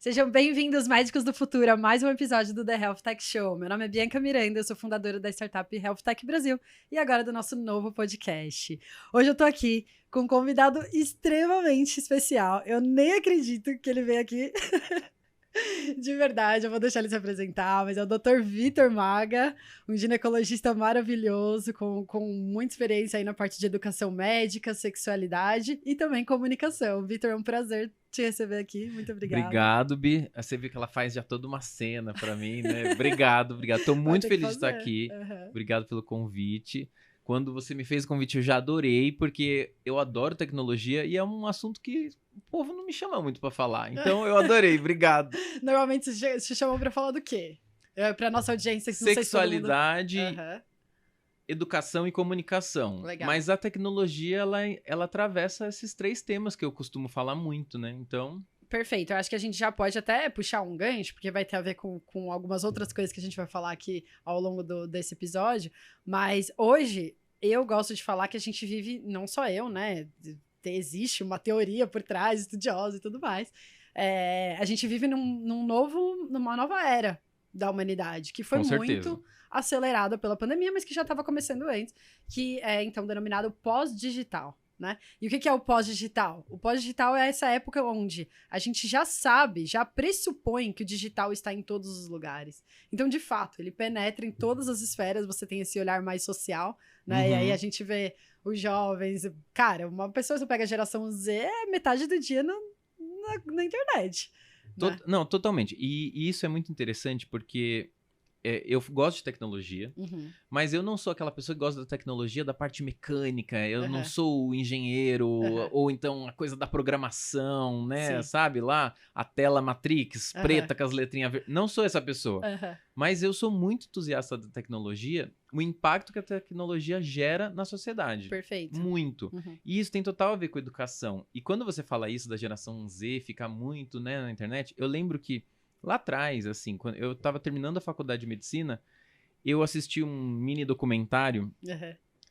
Sejam bem-vindos, médicos do futuro, a mais um episódio do The Health Tech Show. Meu nome é Bianca Miranda, eu sou fundadora da startup Health Tech Brasil e agora do nosso novo podcast. Hoje eu tô aqui com um convidado extremamente especial. Eu nem acredito que ele veio aqui. De verdade, eu vou deixar ele se apresentar, mas é o Dr. Vitor Maga, um ginecologista maravilhoso, com muita experiência aí na parte de educação médica, sexualidade e também comunicação. Vitor, é um prazer te receber aqui, muito obrigada. Obrigado, Bi. Você viu que ela faz já toda uma cena pra mim, né? Obrigado. Tô muito feliz de estar aqui. Obrigado pelo convite. Quando você me fez o convite, eu já adorei, porque eu adoro tecnologia e é um assunto que o povo não me chama muito pra falar. Então, eu adorei. Obrigado. Normalmente, se chamam pra falar do quê? Pra nossa audiência, que sexualidade, educação e comunicação. Legal. Mas a tecnologia, ela atravessa esses três temas que eu costumo falar muito, né? Então... Perfeito, eu acho que a gente já pode até puxar um gancho, porque vai ter a ver com algumas outras coisas que a gente vai falar aqui ao longo desse episódio, mas hoje eu gosto de falar que a gente vive, não só eu, né, existe uma teoria por trás, estudiosa e tudo mais, a gente vive numa nova era da humanidade, que foi muito acelerada pela pandemia, mas que já estava começando antes, que é então denominado pós-digital. Né? E o que é o pós-digital? O pós-digital é essa época onde a gente já sabe, já pressupõe que o digital está em todos os lugares. Então, de fato, ele penetra em todas as esferas, você tem esse olhar mais social, né? Uhum. E aí a gente vê os jovens... Cara, uma pessoa, você pega a geração Z, é metade do dia na internet. Né? Não, totalmente. E isso é muito interessante porque... eu gosto de tecnologia, mas eu não sou aquela pessoa que gosta da tecnologia da parte mecânica, eu não sou o engenheiro, ou então a coisa da programação, né, sabe, lá, a tela Matrix, preta com as letrinhas verdes, não sou essa pessoa, mas eu sou muito entusiasta da tecnologia, o impacto que a tecnologia gera na sociedade. Perfeito. Muito. E isso tem total a ver com educação, e quando você fala isso da geração Z, fica muito, né, na internet, eu lembro que lá atrás, assim, quando eu tava terminando a faculdade de medicina, eu assisti um mini documentário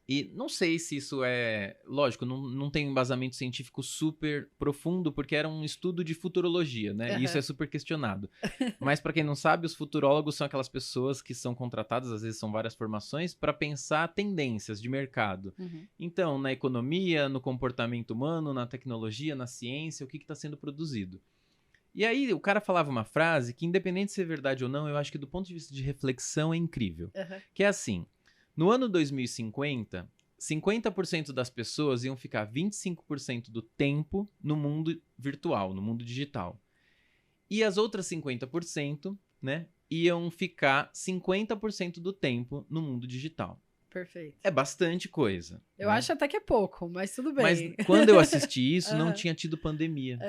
e não sei se isso é... Lógico, não tem um embasamento científico super profundo, porque era um estudo de futurologia, né? E isso é super questionado. Mas para quem não sabe, os futurólogos são aquelas pessoas que são contratadas, às vezes são várias formações, para pensar tendências de mercado. Então, na economia, no comportamento humano, na tecnologia, na ciência, o que está sendo produzido. E aí, o cara falava uma frase que, independente de ser verdade ou não, eu acho que do ponto de vista de reflexão é incrível. Que é assim, no ano 2050, 50% das pessoas iam ficar 25% do tempo no mundo virtual, no mundo digital. E as outras 50%, né, iam ficar 50% do tempo no mundo digital. Perfeito. É bastante coisa. Eu acho até que é pouco, mas tudo bem. Mas quando eu assisti isso, não tinha tido pandemia.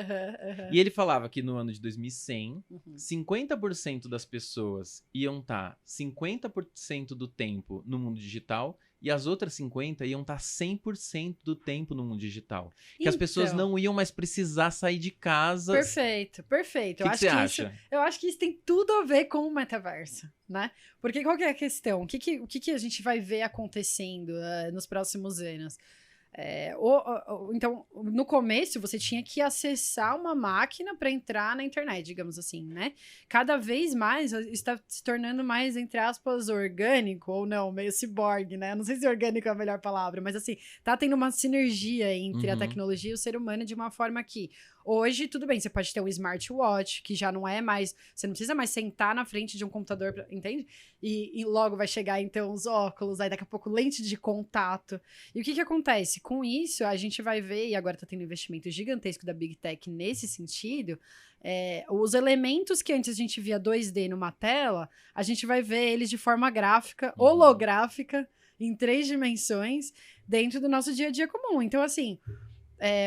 E ele falava que no ano de 2100, 50% das pessoas iam estar 50% do tempo no mundo digital e as outras 50% iam estar 100% do tempo no mundo digital. Que as pessoas não iam mais precisar sair de casa. Perfeito, perfeito. O que você acha? Eu acho que isso tem tudo a ver com o metaverso, né? Porque qual que é a questão? O que a gente vai ver acontecendo nos próximos anos? Então, no começo, você tinha que acessar uma máquina para entrar na internet, digamos assim, né? Cada vez mais está se tornando mais, entre aspas, orgânico, ou não, meio ciborgue, né? Não sei se orgânico é a melhor palavra, mas assim, tá tendo uma sinergia entre a tecnologia e o ser humano de uma forma que hoje, tudo bem, você pode ter um smartwatch, que já não é mais... Você não precisa mais sentar na frente de um computador, entende? E logo vai chegar, então, os óculos, aí daqui a pouco lente de contato. E o que acontece? Com isso, a gente vai ver, e agora tá tendo investimento gigantesco da Big Tech nesse sentido, os elementos que antes a gente via 2D numa tela, a gente vai ver eles de forma gráfica, holográfica, em 3 dimensões, dentro do nosso dia a dia comum. Então, assim...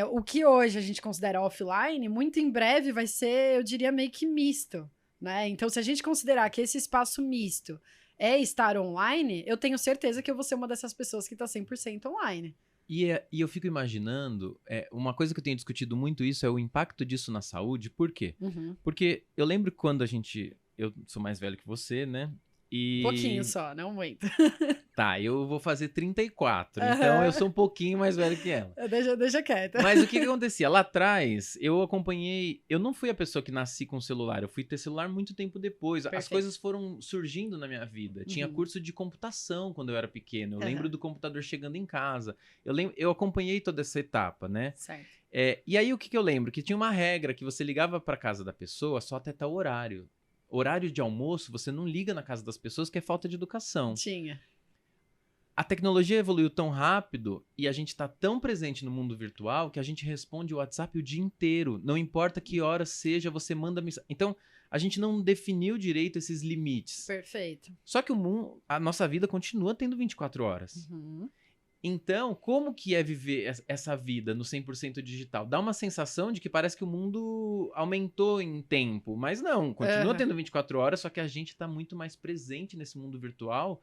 o que hoje a gente considera offline, muito em breve vai ser, eu diria, meio que misto, né? Então, se a gente considerar que esse espaço misto é estar online, eu tenho certeza que eu vou ser uma dessas pessoas que está 100% online. E eu fico imaginando, uma coisa que eu tenho discutido muito isso é o impacto disso na saúde. Por quê? Porque eu lembro quando eu sou mais velho que você, né? E... Pouquinho só, não muito. Tá, eu vou fazer 34, então eu sou um pouquinho mais velho que ela. Deixa quieto. Mas o que acontecia? Lá atrás, eu acompanhei... Eu não fui a pessoa que nasci com celular, eu fui ter celular muito tempo depois. As Perfeito. coisas foram surgindo na minha vida. Tinha curso de computação quando eu era pequeno. Eu lembro do computador chegando em casa. Eu acompanhei toda essa etapa, né? Certo. E aí, o que eu lembro? Que tinha uma regra que você ligava pra casa da pessoa só até tal horário. Horário de almoço, você não liga na casa das pessoas, que é falta de educação. Tinha. A tecnologia evoluiu tão rápido e a gente está tão presente no mundo virtual que a gente responde o WhatsApp o dia inteiro. Não importa que hora seja, você manda mensagem. Então, a gente não definiu direito esses limites. Perfeito. Só que a nossa vida continua tendo 24 horas. Então, como que é viver essa vida no 100% digital? Dá uma sensação de que parece que o mundo aumentou em tempo, mas não, continua tendo 24 horas, só que a gente está muito mais presente nesse mundo virtual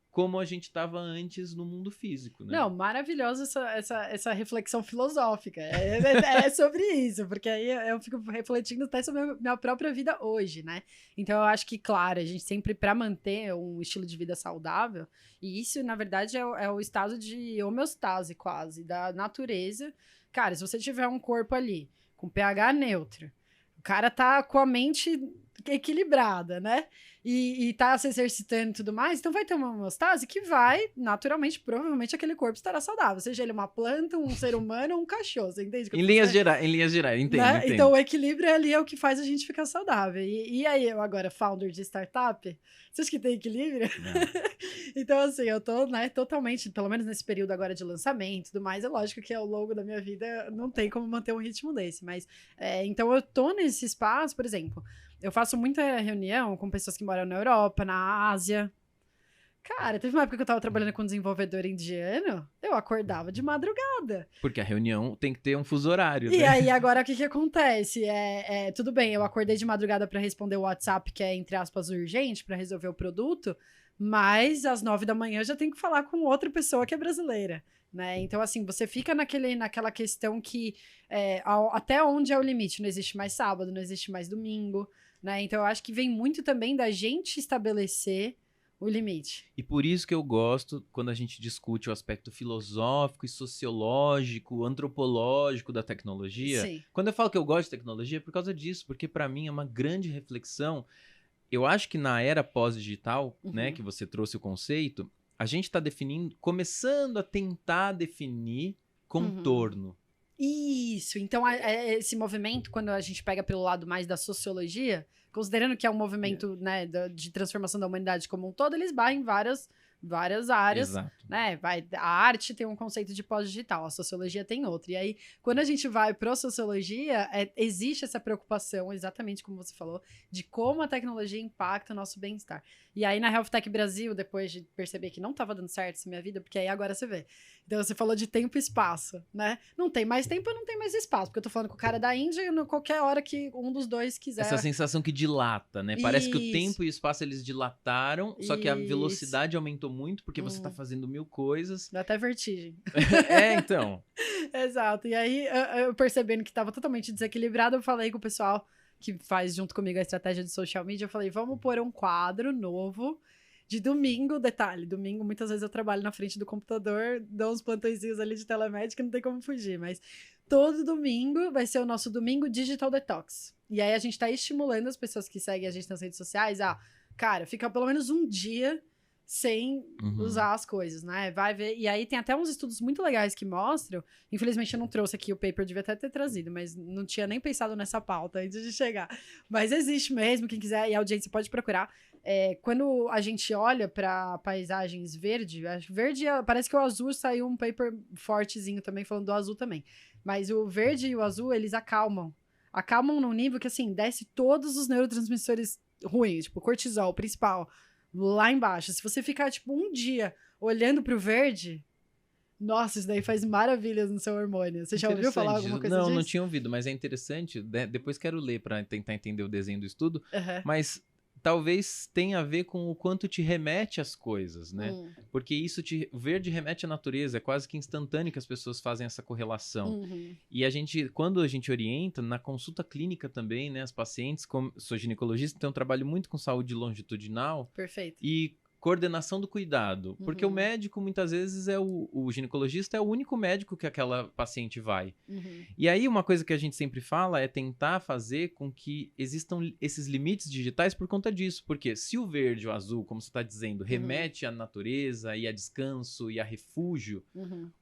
como a gente estava antes no mundo físico, né? Não, maravilhosa essa reflexão filosófica. É sobre isso, porque aí eu fico refletindo até sobre a minha própria vida hoje, né? Então eu acho que, claro, a gente sempre, para manter um estilo de vida saudável, e isso, na verdade, é o estado de homeostase quase, da natureza. Cara, se você tiver um corpo ali com pH neutro, o cara tá com a mente equilibrada, né? E tá se exercitando e tudo mais, então vai ter uma homeostase que vai, naturalmente, provavelmente aquele corpo estará saudável, seja ele uma planta, um ser humano ou um cachorro, você entende? Em linhas gerais, entendo, Né? entendo. Então o equilíbrio ali é o que faz a gente ficar saudável. E aí, eu agora, founder de startup, você acha que tem equilíbrio? Então, assim, eu tô, né, totalmente, pelo menos nesse período agora de lançamento e tudo mais, é lógico que ao longo da minha vida não tem como manter um ritmo desse, mas então eu tô nesse espaço, por exemplo, eu faço muita reunião com pessoas que moram na Europa, na Ásia. Cara, teve uma época que eu tava trabalhando com um desenvolvedor indiano, eu acordava de madrugada. Porque a reunião tem que ter um fuso horário, E né? aí, agora, o que acontece? Tudo bem, eu acordei de madrugada pra responder o WhatsApp, que é, entre aspas, urgente, pra resolver o produto, mas às 9 da manhã eu já tenho que falar com outra pessoa que é brasileira, né? Então, assim, você fica naquela questão que até onde é o limite? Não existe mais sábado, não existe mais domingo, né? Então, eu acho que vem muito também da gente estabelecer o limite. E por isso que eu gosto quando a gente discute o aspecto filosófico e sociológico, antropológico da tecnologia. Sim. Quando eu falo que eu gosto de tecnologia é por causa disso, porque para mim é uma grande reflexão. Eu acho que na era pós-digital, né, que você trouxe o conceito, a gente está começando a tentar definir contorno. Isso, então esse movimento, quando a gente pega pelo lado mais da sociologia, considerando que é um movimento né, de transformação da humanidade como um todo, eles esbarram em várias áreas, Exato. né? A arte tem um conceito de pós-digital, a sociologia tem outro. E aí, quando a gente vai para a sociologia, existe essa preocupação, exatamente como você falou, de como a tecnologia impacta o nosso bem-estar. E aí, na Health Tech Brasil, depois de perceber que não estava dando certo essa minha vida, porque aí agora você vê. Então, você falou de tempo e espaço, né? Não tem mais tempo e não tem mais espaço, porque eu tô falando com o cara da Índia e qualquer hora que um dos dois quiser. Essa sensação que dilata, né? Parece que o Isso. tempo e o espaço, eles dilataram, só que a velocidade aumentou muito, porque você tá fazendo 1000 coisas. Dá até vertigem. Então. Exato. E aí, eu percebendo que tava totalmente desequilibrado, eu falei com o pessoal que faz junto comigo a estratégia de social media, eu falei, vamos pôr um quadro novo de domingo, detalhe, domingo muitas vezes eu trabalho na frente do computador, dou uns plantõezinhos ali de telemédica, não tem como fugir, mas todo domingo vai ser o nosso domingo Digital Detox. E aí a gente tá estimulando as pessoas que seguem a gente nas redes sociais cara, fica pelo menos um dia sem usar as coisas, né? Vai ver. E aí tem até uns estudos muito legais que mostram. Infelizmente eu não trouxe aqui o paper, eu devia até ter trazido, mas não tinha nem pensado nessa pauta antes de chegar. Mas existe mesmo, quem quiser, e a audiência pode procurar. Quando a gente olha para paisagens verde, parece que o azul saiu um paper fortezinho também, falando do azul também. Mas o verde e o azul, eles acalmam. Acalmam num nível que, assim, desce todos os neurotransmissores ruins, tipo cortisol, o principal, lá embaixo. Se você ficar, tipo, um dia olhando pro verde, nossa, isso daí faz maravilhas no seu hormônio. Você já ouviu falar alguma coisa disso? Não tinha ouvido, mas é interessante. Depois quero ler para tentar entender o desenho do estudo. Mas talvez tenha a ver com o quanto te remete às coisas, né? Porque isso o verde remete à natureza, é quase que instantâneo que as pessoas fazem essa correlação. E quando a gente orienta, na consulta clínica também, né? As pacientes, como sou ginecologista, então eu trabalho muito com saúde longitudinal. Perfeito. E coordenação do cuidado. Porque o médico, muitas vezes, o ginecologista é o único médico que aquela paciente vai. E aí, uma coisa que a gente sempre fala é tentar fazer com que existam esses limites digitais por conta disso. Porque se o verde ou o azul, como você está dizendo, remete à natureza e a descanso e a refúgio,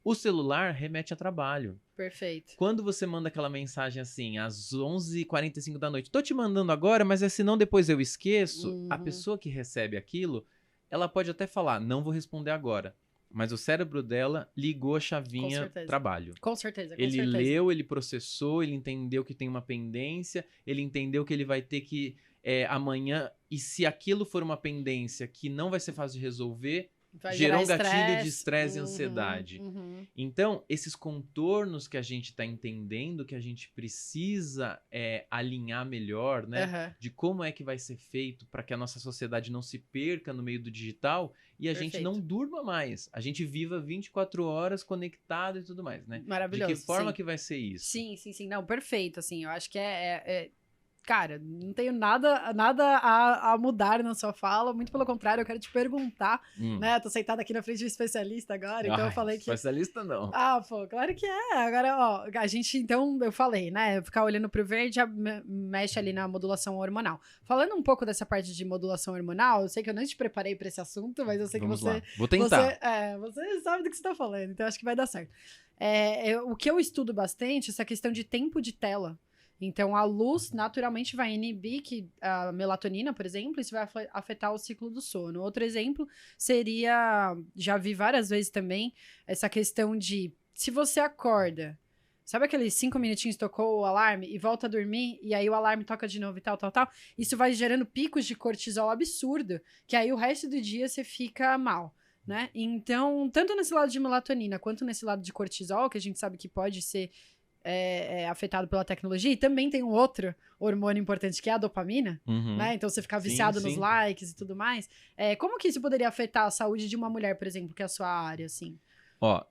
o celular remete a trabalho. Perfeito. Quando você manda aquela mensagem assim, às 11h45 da noite, tô te mandando agora, mas senão depois eu esqueço, a pessoa que recebe aquilo, ela pode até falar, não vou responder agora. Mas o cérebro dela ligou a chavinha trabalho. Com certeza, com ele certeza. leu, ele processou, ele entendeu que tem uma pendência, ele entendeu que ele vai ter que amanhã, e se aquilo for uma pendência que não vai ser fácil de resolver, gerou um gatilho de estresse e ansiedade. Então, esses contornos que a gente está entendendo, que a gente precisa alinhar melhor, né? De como é que vai ser feito para que a nossa sociedade não se perca no meio do digital e a gente não durma mais. A gente viva 24 horas conectado e tudo mais, né? Maravilhoso. De que forma que vai ser isso? Sim. Não, perfeito, assim. Eu acho que cara, não tenho nada a mudar na sua fala, muito pelo contrário, eu quero te perguntar, né? Tô sentada aqui na frente de um especialista agora, então eu falei que... Especialista não. Ah, pô, claro que é. Agora, ó, a gente, então, eu falei, né? Ficar olhando pro verde já mexe ali na modulação hormonal. Falando um pouco dessa parte de modulação hormonal, eu sei que eu não te preparei pra esse assunto, mas eu sei Vamos que você... lá. Vou tentar. Você sabe do que você tá falando, então acho que vai dar certo. O que eu estudo bastante, essa questão de tempo de tela. Então, a luz naturalmente vai inibir a melatonina, por exemplo, isso vai afetar o ciclo do sono. Outro exemplo seria, já vi várias vezes também, essa questão de, se você acorda, sabe aqueles 5 minutinhos tocou o alarme e volta a dormir, e aí o alarme toca de novo e tal, isso vai gerando picos de cortisol absurdo, que aí o resto do dia você fica mal. Né? Então, tanto nesse lado de melatonina quanto nesse lado de cortisol, que a gente sabe que pode ser afetado pela tecnologia, e também tem um outro hormônio importante que é a dopamina, né? Então você ficar viciado nos likes e tudo mais. Como que isso poderia afetar a saúde de uma mulher, por exemplo, que é a sua área, assim? Ó,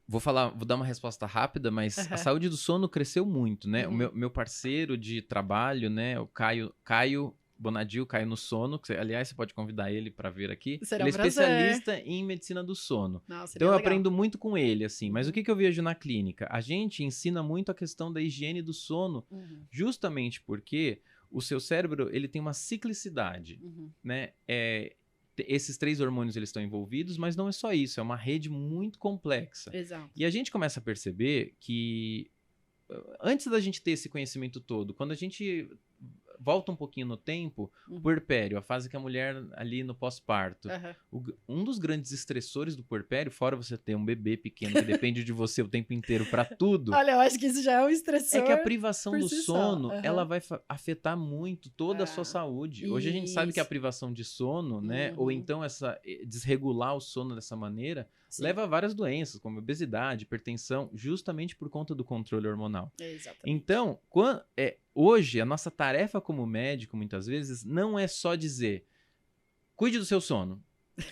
vou dar uma resposta rápida, mas a saúde do sono cresceu muito, né? O meu parceiro de trabalho, né, o Caio Bonadil, Caio no Sono, que, aliás, você pode convidar ele para vir aqui. Será ele é especialista em medicina do sono. Então eu aprendo muito com ele, assim. Mas o que eu vejo na clínica? A gente ensina muito a questão da higiene do sono, justamente porque o seu cérebro, ele tem uma ciclicidade, né? Esses 3 hormônios, eles estão envolvidos, mas não é só isso, é uma rede muito complexa. Exato. E a gente começa a perceber que, antes da gente ter esse conhecimento todo, quando a gente volta um pouquinho no tempo, puerpério, a fase que a mulher ali no pós-parto. Um dos grandes estressores do puerpério, fora você ter um bebê pequeno que depende de você o tempo inteiro pra tudo. Olha, eu acho que isso já é um estressor. É que a privação do sono, ela vai afetar muito toda a sua saúde. Hoje a gente sabe que a privação de sono, né, ou então desregular o sono dessa maneira, leva a várias doenças, como obesidade, hipertensão, justamente por conta do controle hormonal. Exatamente. Então, hoje, a nossa tarefa como médico, muitas vezes, não é só dizer, cuide do seu sono.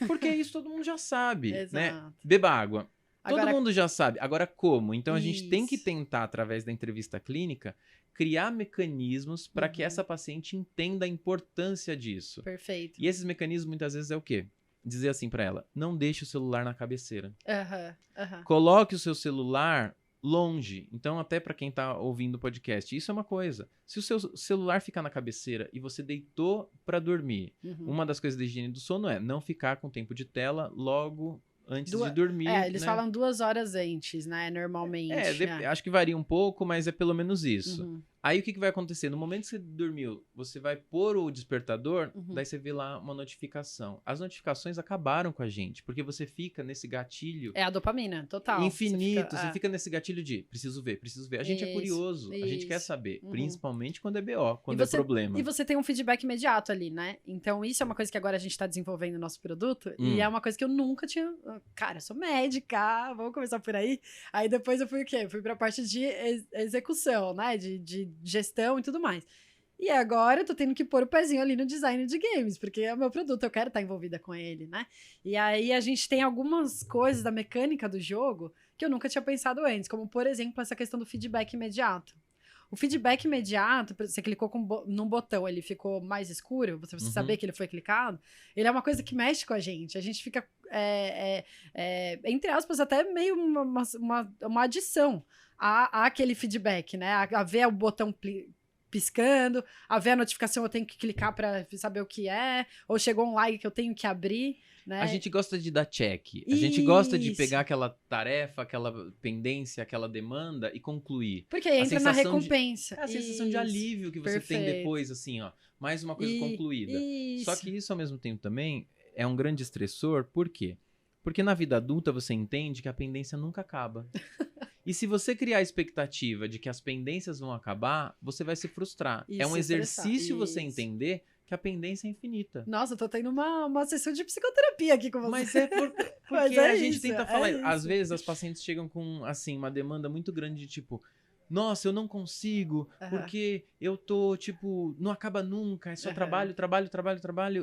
Porque isso todo mundo já sabe, né? Beba água. Todo mundo já sabe. Agora, como? Então, a gente tem que tentar, através da entrevista clínica, criar mecanismos para que essa paciente entenda a importância disso. Perfeito. E esses mecanismos, muitas vezes, é o quê? Dizer assim para ela, não deixe o celular na cabeceira. Coloque o seu celular longe. Então, até para quem tá ouvindo o podcast, isso é uma coisa. Se o seu celular ficar na cabeceira e você deitou para dormir, uma das coisas da higiene do sono é não ficar com tempo de tela logo antes de dormir. Eles falam 2 horas antes, né? Normalmente. Acho que varia um pouco, mas é pelo menos isso. Aí o que vai acontecer? No momento que você dormiu, você vai pôr o despertador, daí você vê lá uma notificação. As notificações acabaram com a gente, porque você fica nesse gatilho... É a dopamina, total. Infinito. Você fica nesse gatilho de preciso ver. A gente é curioso, a gente quer saber. Principalmente quando é BO, quando é problema. E você tem um feedback imediato ali, né? Então isso é uma coisa que agora a gente tá desenvolvendo no nosso produto, e é uma coisa que eu nunca tinha... Cara, eu sou médica, vamos começar por aí. Aí depois eu fui o quê? Fui pra parte de execução, né? De gestão e tudo mais. E agora eu tô tendo que pôr o pezinho ali no design de games, porque é o meu produto, eu quero estar envolvida com ele, né? E aí a gente tem algumas coisas da mecânica do jogo que eu nunca tinha pensado antes, como, por exemplo, essa questão do feedback imediato. O feedback imediato, você clicou num botão, ele ficou mais escuro, você saber que ele foi clicado, ele é uma coisa que mexe com a gente. A gente fica, entre aspas, até meio uma adição àquele feedback, né? A ver o botão piscando, a ver a notificação eu tenho que clicar para saber o que é, ou chegou um like que eu tenho que abrir, né? A gente gosta de dar check. A gente gosta de pegar aquela tarefa, aquela pendência, aquela demanda e concluir. Porque aí entra na recompensa. A sensação de alívio que você tem depois, assim, ó. Mais uma coisa concluída. Só que isso, ao mesmo tempo, também é um grande estressor. Por quê? Porque na vida adulta você entende que a pendência nunca acaba. E se você criar a expectativa de que as pendências vão acabar, você vai se frustrar. É um exercício você entender que a pendência é infinita. Nossa, eu tô tendo uma sessão de psicoterapia aqui com você. Mas porque a gente tenta falar. Às vezes as pacientes chegam com, assim, uma demanda muito grande de tipo, nossa, eu não consigo, porque eu tô, tipo, não acaba nunca, é só trabalho,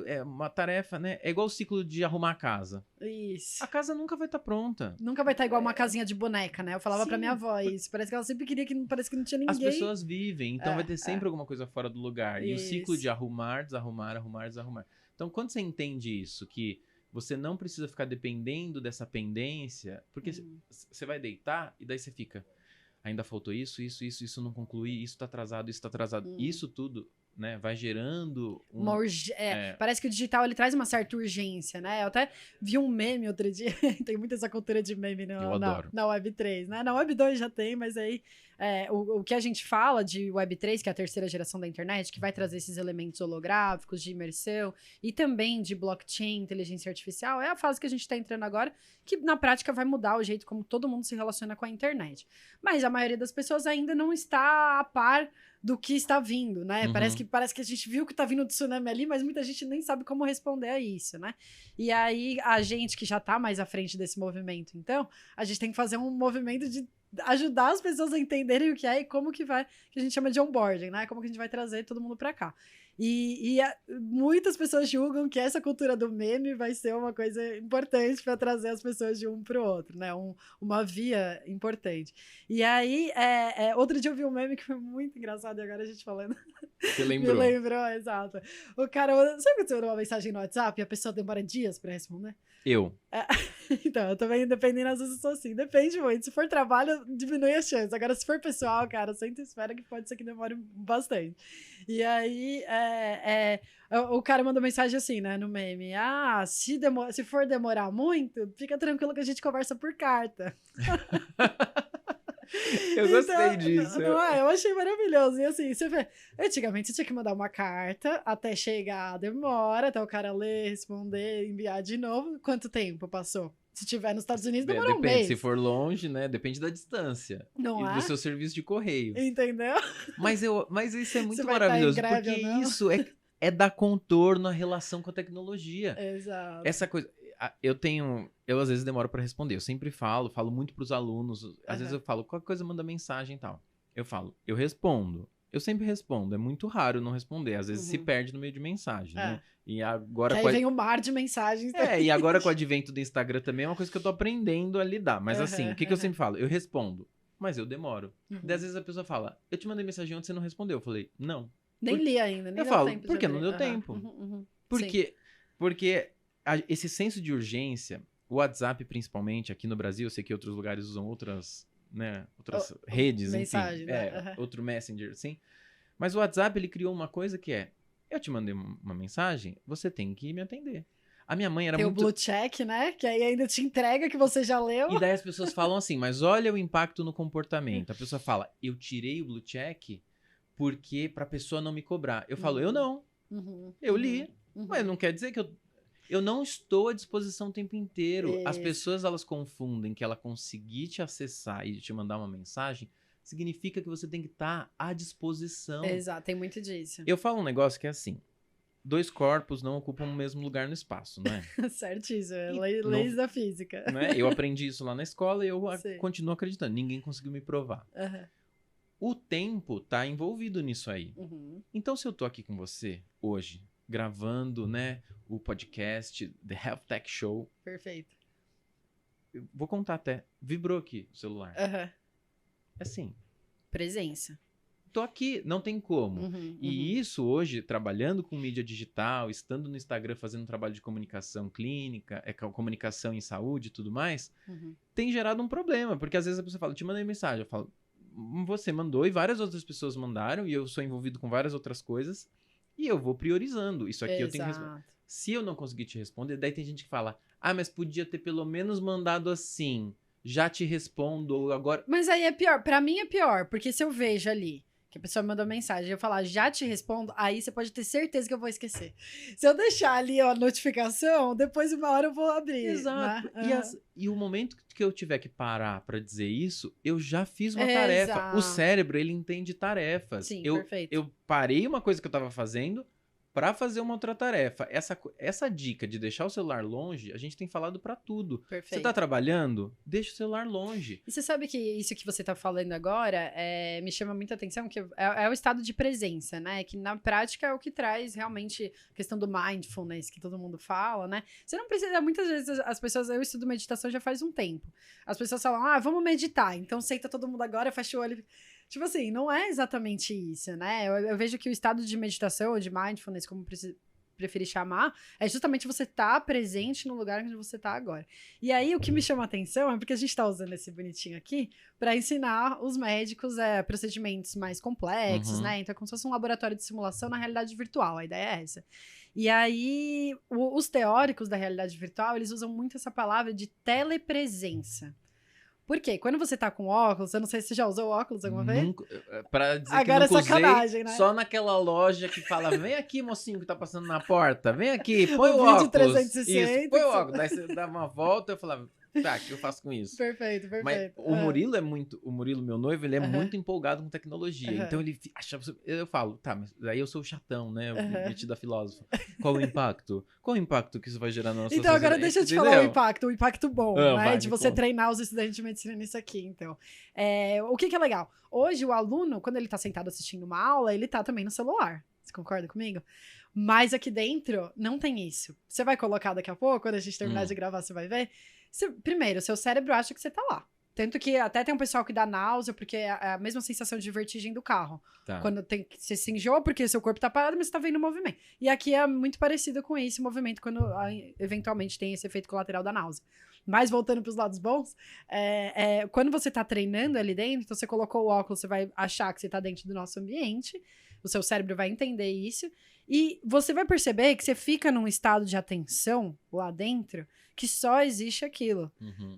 é uma tarefa, né? É igual o ciclo de arrumar a casa. Isso. A casa nunca vai estar pronta. Nunca vai estar igual uma casinha de boneca, né? Eu falava pra minha avó isso. Parece que ela sempre queria parece que não tinha ninguém. As pessoas vivem, então vai ter sempre alguma coisa fora do lugar. E o ciclo de arrumar, desarrumar, arrumar, desarrumar. Então, quando você entende isso, que você não precisa ficar dependendo dessa pendência, porque você vai deitar e daí você fica... Ainda faltou isso não concluí, isso tá atrasado. Isso tudo, né, vai gerando... Parece que o digital, ele traz uma certa urgência, né? Eu até vi um meme outro dia, tem muita essa cultura de meme na Web3, né? Na Web2 já tem, mas aí o que a gente fala de Web3, que é a terceira geração da internet, que vai trazer esses elementos holográficos, de imersão, e também de blockchain, inteligência artificial, é a fase que a gente está entrando agora, que na prática vai mudar o jeito como todo mundo se relaciona com a internet. Mas a maioria das pessoas ainda não está a par do que está vindo, né? Parece que a gente viu que está vindo do tsunami ali, mas muita gente nem sabe como responder a isso, né? E aí, a gente que já está mais à frente desse movimento, então, a gente tem que fazer um movimento de ajudar as pessoas a entenderem o que é e como que vai, que a gente chama de onboarding, né? Como que a gente vai trazer todo mundo para cá. Muitas pessoas julgam que essa cultura do meme vai ser uma coisa importante para trazer as pessoas de um para o outro, né? Uma via importante. E aí, outro dia eu vi um meme que foi muito engraçado, e agora a gente falando. Você lembrou? Me lembrou, exato. O cara, sabe quando você manda uma mensagem no WhatsApp e a pessoa demora dias para responder? Então, eu também, dependendo, às vezes eu sou assim, depende muito. Se for trabalho, diminui as chances. Agora, se for pessoal, cara, sempre espera que pode ser que demore bastante. E aí, o cara mandou mensagem assim, né, no meme. Se for demorar muito, fica tranquilo que a gente conversa por carta. Eu gostei disso. Eu achei maravilhoso. E assim, você vê, antigamente você tinha que mandar uma carta até chegar, demora, até o cara ler, responder, enviar de novo. Quanto tempo passou? Se tiver nos Estados Unidos, demora um mês. Se for longe, né? Depende da distância. Não e do seu serviço de correio. Entendeu? Mas isso é muito maravilhoso, porque isso é dar contorno à relação com a tecnologia. Exato. Essa coisa... Eu às vezes demoro para responder. Eu sempre falo muito pros alunos. Às vezes eu falo, qualquer coisa manda mensagem e tal. Eu falo, eu respondo. Eu sempre respondo. É muito raro não responder. Às vezes se perde no meio de mensagem, né? E agora que aí vem o mar de mensagens. E agora com o advento do Instagram também é uma coisa que eu tô aprendendo a lidar. Mas assim, o que eu sempre falo? Eu respondo, mas eu demoro. Daí às vezes a pessoa fala, eu te mandei mensagem ontem, você não respondeu. Eu falei, não. Nem li ainda, nem eu deu falo, tempo. Por que não deu tempo? Porque esse senso de urgência, o WhatsApp principalmente, aqui no Brasil, eu sei que outros lugares usam outras redes, mensagem, enfim, né? outro Messenger, assim. Mas o WhatsApp, ele criou uma coisa que eu te mandei uma mensagem, você tem que me atender. A minha mãe era Tem o blue check, né? Que aí ainda te entrega que você já leu. E daí as pessoas falam assim, mas olha o impacto no comportamento. A pessoa fala, eu tirei o blue check porque pra pessoa não me cobrar. Eu falo, eu não. Eu li. Mas não quer dizer que eu não estou à disposição o tempo inteiro. Isso. As pessoas, elas confundem que ela conseguir te acessar e te mandar uma mensagem significa que você tem que estar à disposição. Exato, tem muito disso. Eu falo um negócio que é assim, 2 corpos não ocupam o mesmo lugar no espaço, não é? Certíssimo, leis da física. Né? Eu aprendi isso lá na escola e eu continuo acreditando. Ninguém conseguiu me provar. o tempo tá envolvido nisso aí. Uhum. Então, se eu tô aqui com você hoje, gravando, né, o podcast The Health Tech Show, Perfeito. eu vou contar até, vibrou aqui o celular. Aham. É assim, Presença. tô aqui, não tem como. Uhum, E isso hoje, trabalhando com mídia digital, estando no Instagram fazendo um trabalho de comunicação clínica, comunicação em saúde e tudo mais, uhum. tem gerado um problema, porque às vezes a pessoa fala, te mandei mensagem, eu falo, você mandou e várias outras pessoas mandaram e eu sou envolvido com várias outras coisas e eu vou priorizando. Isso aqui eu tenho que responder. Exato. Se eu não conseguir te responder, daí tem gente que fala, mas podia ter pelo menos mandado assim, já te respondo ou agora... Mas aí é pior, pra mim é pior, porque se eu vejo ali que a pessoa mandou mensagem e eu falar, já te respondo, aí você pode ter certeza que eu vou esquecer. Se eu deixar ali ó, a notificação, depois uma hora eu vou abrir. Exato. Né? E o momento que eu tiver que parar pra dizer isso, eu já fiz uma Exato. tarefa. O cérebro, ele entende tarefas. Sim, eu, perfeito. eu parei uma coisa que eu tava fazendo pra fazer uma outra tarefa. Essa dica de deixar o celular longe, a gente tem falado pra tudo. Perfeito. Você tá trabalhando? Deixa o celular longe. E você sabe que isso que você tá falando agora me chama muita atenção, que é o estado de presença, né? Que na prática é o que traz realmente a questão do mindfulness, que todo mundo fala, né? Você não precisa, muitas vezes as pessoas, eu estudo meditação já faz um tempo. As pessoas falam, vamos meditar, então senta todo mundo agora, fecha o olho. Tipo assim, não é exatamente isso, né? Eu vejo que o estado de meditação, ou de mindfulness, como preferir chamar, é justamente você estar presente no lugar onde você está agora. E aí, o que me chama a atenção é porque a gente está usando esse bonitinho aqui para ensinar os médicos procedimentos mais complexos, né? Então, é como se fosse um laboratório de simulação na realidade virtual, a ideia é essa. E aí, os teóricos da realidade virtual, eles usam muito essa palavra de telepresença. Por quê? Quando você tá com óculos, eu não sei se você já usou óculos alguma vez? Pra dizer agora que nunca é sacanagem, usei, né? só naquela loja que fala, vem aqui, mocinho, que tá passando na porta, vem aqui, põe o vídeo óculos. 360. Isso, põe o óculos. Daí você dava uma volta, eu falava, tá, o que eu faço com isso? Perfeito. Mas o Murilo, meu noivo, ele é muito empolgado com tecnologia. Então ele acha, eu falo, tá, mas daí eu sou o chatão, né? O metido a filósofo. Qual o impacto? Qual o impacto que isso vai gerar na nossa Então, sociedade? agora deixa eu te falar o impacto bom, né? Vai, de você treinar os estudantes de medicina nisso aqui, então. O que é legal? Hoje, o aluno, quando ele tá sentado assistindo uma aula, ele tá também no celular. Você concorda comigo? Mas aqui dentro, não tem isso. Você vai colocar daqui a pouco, quando a gente terminar de gravar, você vai ver. Primeiro, seu cérebro acha que você tá lá. Tanto que até tem um pessoal que dá náusea, porque é a mesma sensação de vertigem do carro. Tá. Quando você se enjoa, porque seu corpo tá parado, mas você tá vendo o movimento. E aqui é muito parecido com esse movimento, quando eventualmente tem esse efeito colateral da náusea. Mas voltando pros lados bons, quando você tá treinando ali dentro, então você colocou o óculos, você vai achar que você tá dentro do nosso ambiente, o seu cérebro vai entender isso, e você vai perceber que você fica num estado de atenção lá dentro, que só existe aquilo.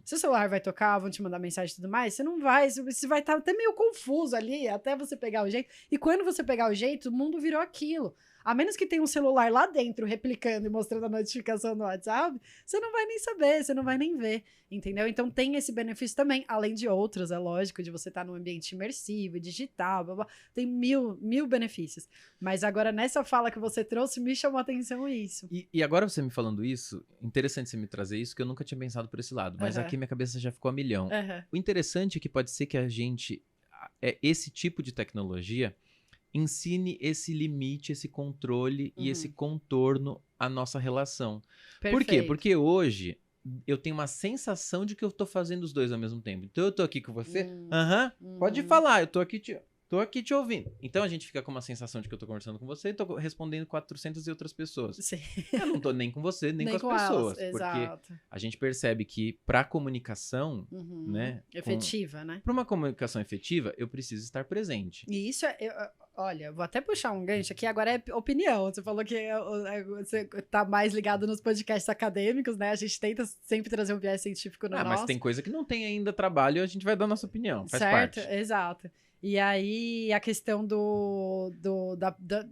Se o celular vai tocar, vão te mandar mensagem e tudo mais, você não vai, você vai estar até meio confuso ali, até você pegar o jeito. E quando você pegar o jeito, o mundo virou aquilo. A menos que tenha um celular lá dentro replicando e mostrando a notificação no WhatsApp, você não vai nem saber, você não vai nem ver, entendeu? Então tem esse benefício também, além de outros, é lógico, de você estar num ambiente imersivo, digital, blá, blá, tem mil benefícios. Mas agora nessa fala que você trouxe, me chamou a atenção isso. E agora você me falando isso, interessante você me trazer isso, que eu nunca tinha pensado por esse lado, mas aqui minha cabeça já ficou a milhão. O interessante é que pode ser que a gente, esse tipo de tecnologia, ensine esse limite, esse controle e esse contorno à nossa relação. Perfeito. Por quê? Porque hoje eu tenho uma sensação de que eu tô fazendo os dois ao mesmo tempo. Então eu tô aqui com você, pode falar, eu tô aqui te ouvindo. Então a gente fica com uma sensação de que eu tô conversando com você e tô respondendo 400 e outras pessoas. Sim. Eu não tô nem com você, nem com as pessoas. Elas, porque exato. a gente percebe que pra comunicação, né? Efetiva, né? Pra uma comunicação efetiva, eu preciso estar presente. E isso olha, vou até puxar um gancho aqui, agora é opinião. Você falou que você tá mais ligado nos podcasts acadêmicos, né? A gente tenta sempre trazer um viés científico no nosso. Mas tem coisa que não tem ainda trabalho e a gente vai dar nossa opinião, faz parte. Certo, exato. E aí, a questão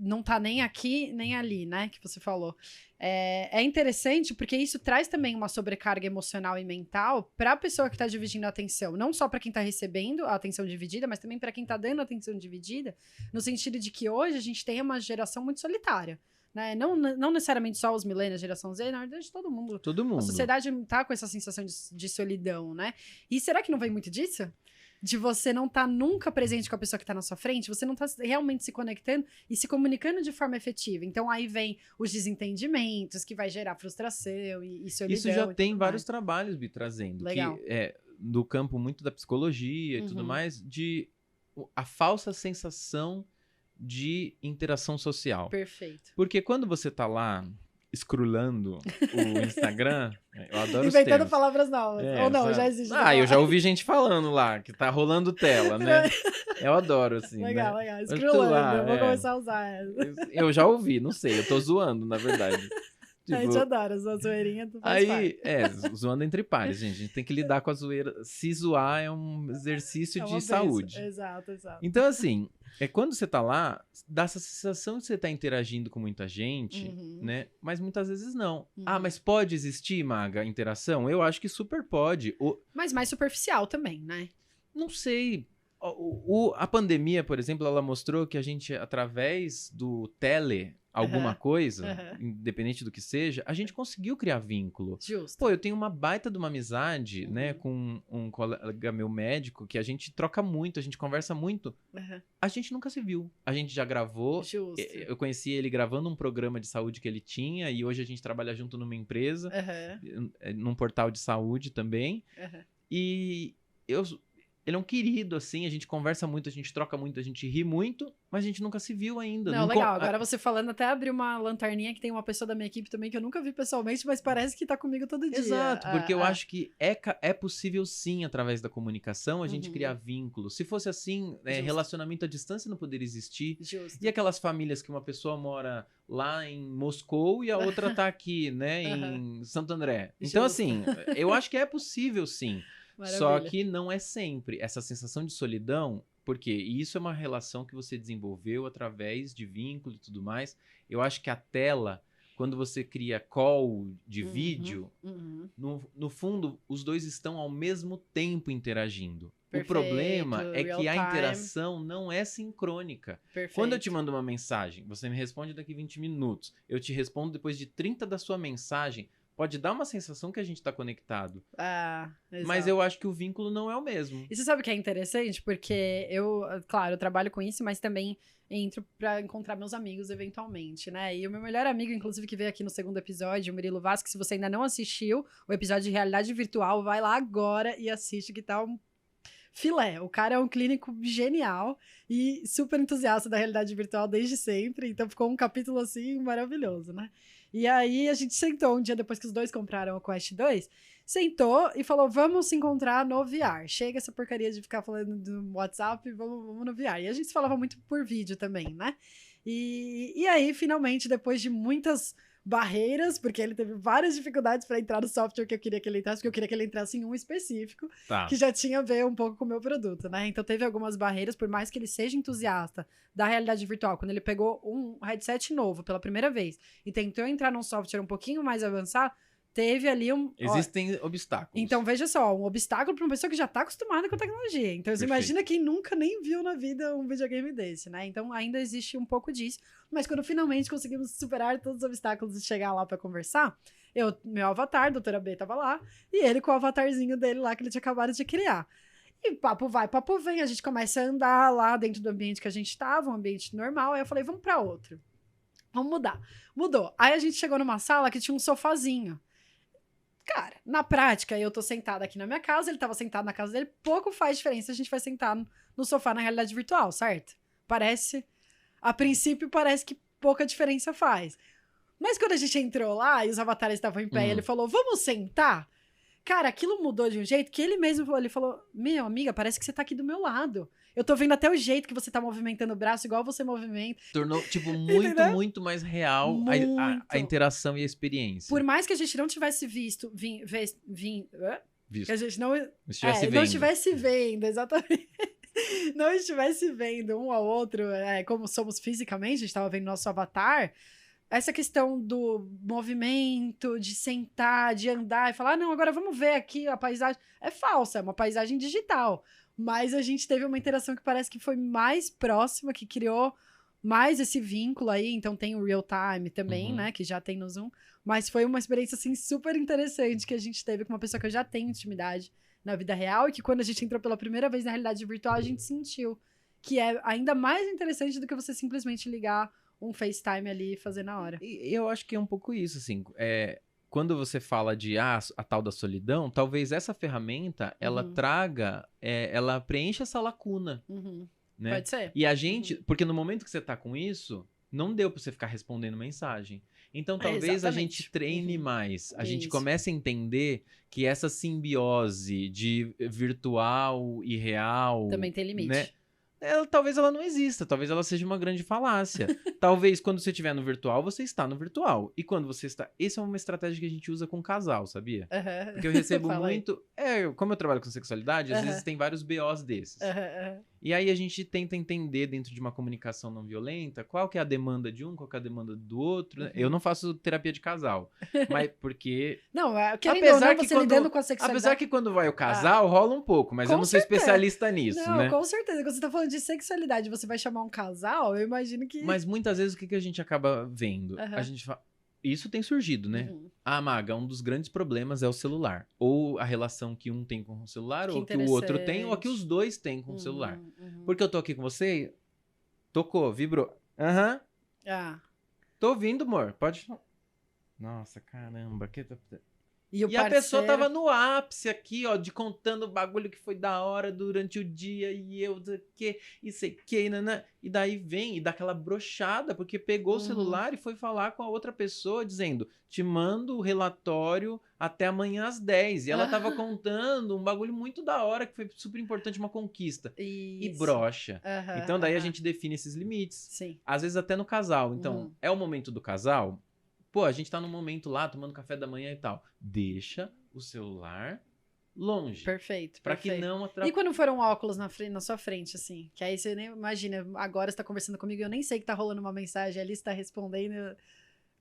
não tá nem aqui, nem ali, né? Que você falou. É interessante porque isso traz também uma sobrecarga emocional e mental para a pessoa que está dividindo a atenção. Não só para quem está recebendo a atenção dividida, mas também para quem está dando a atenção dividida, no sentido de que hoje a gente tem uma geração muito solitária. Né? Não necessariamente só os millennials, geração Z, na verdade todo mundo. Todo mundo. A sociedade tá com essa sensação de solidão, né? E será que não vem muito disso? de você não estar nunca presente com a pessoa que tá na sua frente, você não tá realmente se conectando e se comunicando de forma efetiva. Então, aí vem os desentendimentos, que vai gerar frustração e solidão. Isso já tem vários trabalhos, Bi, trazendo. Legal. Que do campo muito da psicologia e tudo mais, de a falsa sensação de interação social. Perfeito. Porque quando você tá lá scrollando o Instagram, eu adoro Inventando os termos. palavras novas. Ou não, sabe? já existe. Eu já ouvi gente falando lá, que tá rolando tela, né? Eu adoro, assim, legal, né? legal. Eu tô Scrollando, lá, eu vou começar a usar essa. Eu já ouvi, não sei, eu tô zoando, na verdade. A gente adora, a zoeirinha do Aí, zoando entre pares, gente. A gente tem que lidar com a zoeira. Se zoar é um exercício de saúde. Exato, exato. Então, assim, quando você tá lá, dá essa sensação de você tá interagindo com muita gente, né? Mas muitas vezes não. Mas pode existir, Maga, interação? Eu acho que super pode. Mas mais superficial também, né? Não sei. A pandemia, por exemplo, ela mostrou que a gente, através do alguma coisa, independente do que seja, a gente conseguiu criar vínculo. Justo. Pô, eu tenho uma baita de uma amizade, né, com um colega meu médico, que a gente troca muito, a gente conversa muito. A gente nunca se viu. A gente já gravou. Justo. Eu conheci ele gravando um programa de saúde que ele tinha, e hoje a gente trabalha junto numa empresa, num portal de saúde também. E ele é um querido, assim, a gente conversa muito, a gente troca muito, a gente ri muito, mas a gente nunca se viu ainda. Não, legal. Agora você falando, até abri uma lanterninha que tem uma pessoa da minha equipe também que eu nunca vi pessoalmente, mas parece que tá comigo todo dia. Exato, porque eu acho que é possível sim, através da comunicação, a gente criar vínculos. Se fosse assim, relacionamento à distância não poderia existir. Justo. E aquelas famílias que uma pessoa mora lá em Moscou e a outra tá aqui, né, em Santo André. Então, assim, eu acho que é possível sim. Maravilha. Só que não é sempre. Essa sensação de solidão, porque isso é uma relação que você desenvolveu através de vínculo e tudo mais. Eu acho que a tela, quando você cria call de vídeo, no fundo, os dois estão ao mesmo tempo interagindo. Perfeito, o problema é que a time. interação não é sincrônica. Perfeito. Quando eu te mando uma mensagem, você me responde daqui 20 minutos. Eu te respondo depois de 30 da sua mensagem. Pode dar uma sensação que a gente tá conectado. Exato. Mas eu acho que o vínculo não é o mesmo. E você sabe o que é interessante? Porque claro, eu trabalho com isso, mas também entro pra encontrar meus amigos eventualmente, né? E o meu melhor amigo, inclusive, que veio aqui no segundo episódio, o Murilo Vasco, se você ainda não assistiu o episódio de realidade virtual, vai lá agora e assiste, que tá um filé. O cara é um clínico genial e super entusiasta da realidade virtual desde sempre, então ficou um capítulo assim maravilhoso, né? E aí a gente sentou um dia depois que os dois compraram o Quest 2, sentou e falou, vamos se encontrar no VR. Chega essa porcaria de ficar falando do WhatsApp, vamos no VR. E a gente se falava muito por vídeo também, né? E aí, finalmente, depois de muitas barreiras, porque ele teve várias dificuldades para entrar no software que eu queria que ele entrasse, porque eu queria que ele entrasse em um específico, que já tinha a ver um pouco com o meu produto, né? Então teve algumas barreiras, por mais que ele seja entusiasta da realidade virtual, quando ele pegou um headset novo pela primeira vez e tentou entrar num software um pouquinho mais avançado, teve ali Existem obstáculos. Então, veja só, um obstáculo para uma pessoa que já tá acostumada com a tecnologia. Então, você imagina quem nunca nem viu na vida um videogame desse, né? Então, ainda existe um pouco disso. Mas quando finalmente conseguimos superar todos os obstáculos e chegar lá para conversar, meu avatar, doutora B, tava lá, e ele com o avatarzinho dele lá que ele tinha acabado de criar. E papo vai, papo vem, a gente começa a andar lá dentro do ambiente que a gente tava, um ambiente normal, aí eu falei, vamos para outro. Vamos mudar. Mudou. Aí a gente chegou numa sala que tinha um sofazinho. Cara, na prática, eu tô sentada aqui na minha casa, ele tava sentado na casa dele, pouco faz diferença, a gente vai sentar no sofá na realidade virtual, certo? A princípio parece que pouca diferença faz. Mas quando a gente entrou lá e os avatares estavam em pé e ele falou, vamos sentar? Cara, aquilo mudou de um jeito que ele mesmo falou, meu amiga, parece que você tá aqui do meu lado. Eu tô vendo até o jeito que você tá movimentando o braço, igual você movimenta. Tornou, tipo, muito mais real a interação e a experiência. Por mais que a gente não tivesse visto. Que a gente não estivesse vendo, exatamente. Não estivesse vendo um ao outro, como somos fisicamente, a gente tava vendo nosso avatar. Essa questão do movimento, de sentar, de andar e falar, não, agora vamos ver aqui a paisagem. É falsa, é uma paisagem digital. Mas a gente teve uma interação que parece que foi mais próxima, que criou mais esse vínculo aí. Então tem o real time também, né? Que já tem no Zoom. Mas foi uma experiência, assim, super interessante que a gente teve com uma pessoa que eu já tenho intimidade na vida real e que quando a gente entrou pela primeira vez na realidade virtual, a gente sentiu que é ainda mais interessante do que você simplesmente ligar um FaceTime ali e fazer na hora. E eu acho que é um pouco isso, assim, quando você fala de a tal da solidão, talvez essa ferramenta, ela traga, ela preencha essa lacuna, né? Pode ser. E a gente, porque no momento que você tá com isso, não deu pra você ficar respondendo mensagem. Então talvez a gente treine mais, a gente comece a entender que essa simbiose de virtual e real... Também tem limite. Né? Talvez ela não exista, talvez ela seja uma grande falácia. Talvez quando você estiver no virtual, você está no virtual. E quando você está... Essa é uma estratégia que a gente usa com casal, sabia? Porque eu recebo muito... como eu trabalho com sexualidade, às vezes tem vários BOs desses. E aí a gente tenta entender dentro de uma comunicação não violenta qual que é a demanda de um, qual que é a demanda do outro. Né? Eu não faço terapia de casal, mas porque... Não, querendo ou não, você lidando com a sexualidade... Apesar que quando vai o casal, rola um pouco, mas eu não sou especialista nisso, não, né? Com certeza. Quando você tá falando de sexualidade, você vai chamar um casal, eu imagino que... Mas muitas vezes o que a gente acaba vendo? A gente fala... Isso tem surgido, né? Maga, um dos grandes problemas é o celular. Ou a relação que um tem com o celular, ou que o outro tem, ou a que os dois têm com o celular. Porque eu tô aqui com você, tocou, vibrou. Tô ouvindo, amor. Pode... Nossa, caramba. E a pessoa tava no ápice aqui, ó, de contando o bagulho que foi da hora durante o dia, e eu sei que, né? E daí vem e dá aquela brochada, porque pegou o celular e foi falar com a outra pessoa, dizendo, te mando o relatório até amanhã às 10. E ela tava contando um bagulho muito da hora, que foi super importante, uma conquista. E brocha. Então daí a gente define esses limites. Sim. Às vezes até no casal. Então, é o momento do casal... Pô, a gente tá num momento lá, tomando café da manhã e tal. Deixa o celular longe. Perfeito. Pra que não atrapalhe. E quando foram óculos na sua frente, assim? Que aí você nem imagina, agora você tá conversando comigo e eu nem sei que tá rolando uma mensagem ali, você tá respondendo...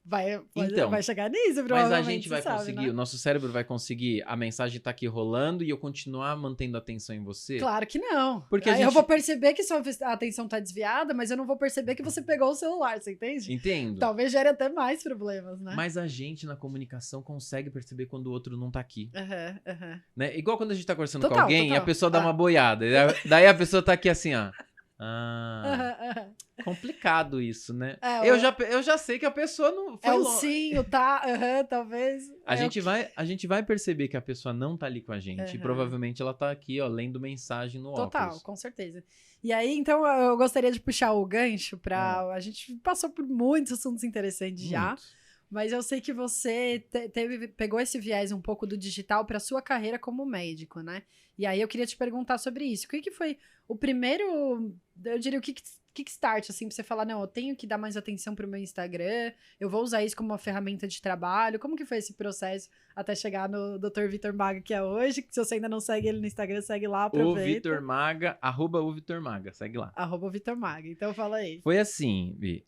Vai chegar nisso, provavelmente. Mas a gente vai conseguir, né? O nosso cérebro vai conseguir, a mensagem tá aqui rolando e eu continuar mantendo a atenção em você? Claro que não. Porque eu vou perceber que sua atenção tá desviada, mas eu não vou perceber que você pegou o celular, você entende? Entendo. Talvez gere até mais problemas, né? Mas a gente, na comunicação, consegue perceber quando o outro não tá aqui. Né? Igual quando a gente tá conversando com alguém e a pessoa dá uma boiada. Daí a pessoa tá aqui assim, ó. Complicado isso, né? Eu já sei que a pessoa não foi o sim, o tá, talvez. A gente vai perceber que a pessoa não tá ali com a gente. E provavelmente ela tá aqui, ó, lendo mensagem no óculos. Total, com certeza. E aí, então, eu gostaria de puxar o gancho pra... A gente passou por muitos assuntos interessantes já. Mas eu sei que você pegou esse viés um pouco do digital para sua carreira como médico, né? E aí eu queria te perguntar sobre isso. O que foi o primeiro, eu diria, o kickstart, assim, pra você falar, não, eu tenho que dar mais atenção pro meu Instagram, eu vou usar isso como uma ferramenta de trabalho. Como que foi esse processo até chegar no Dr. Vitor Maga, que é hoje? Que se você ainda não segue ele no Instagram, segue lá, aproveita. O Vitor Maga, @o Vitor Maga, segue lá. @o Vitor Maga, então fala aí. Foi assim, Vi,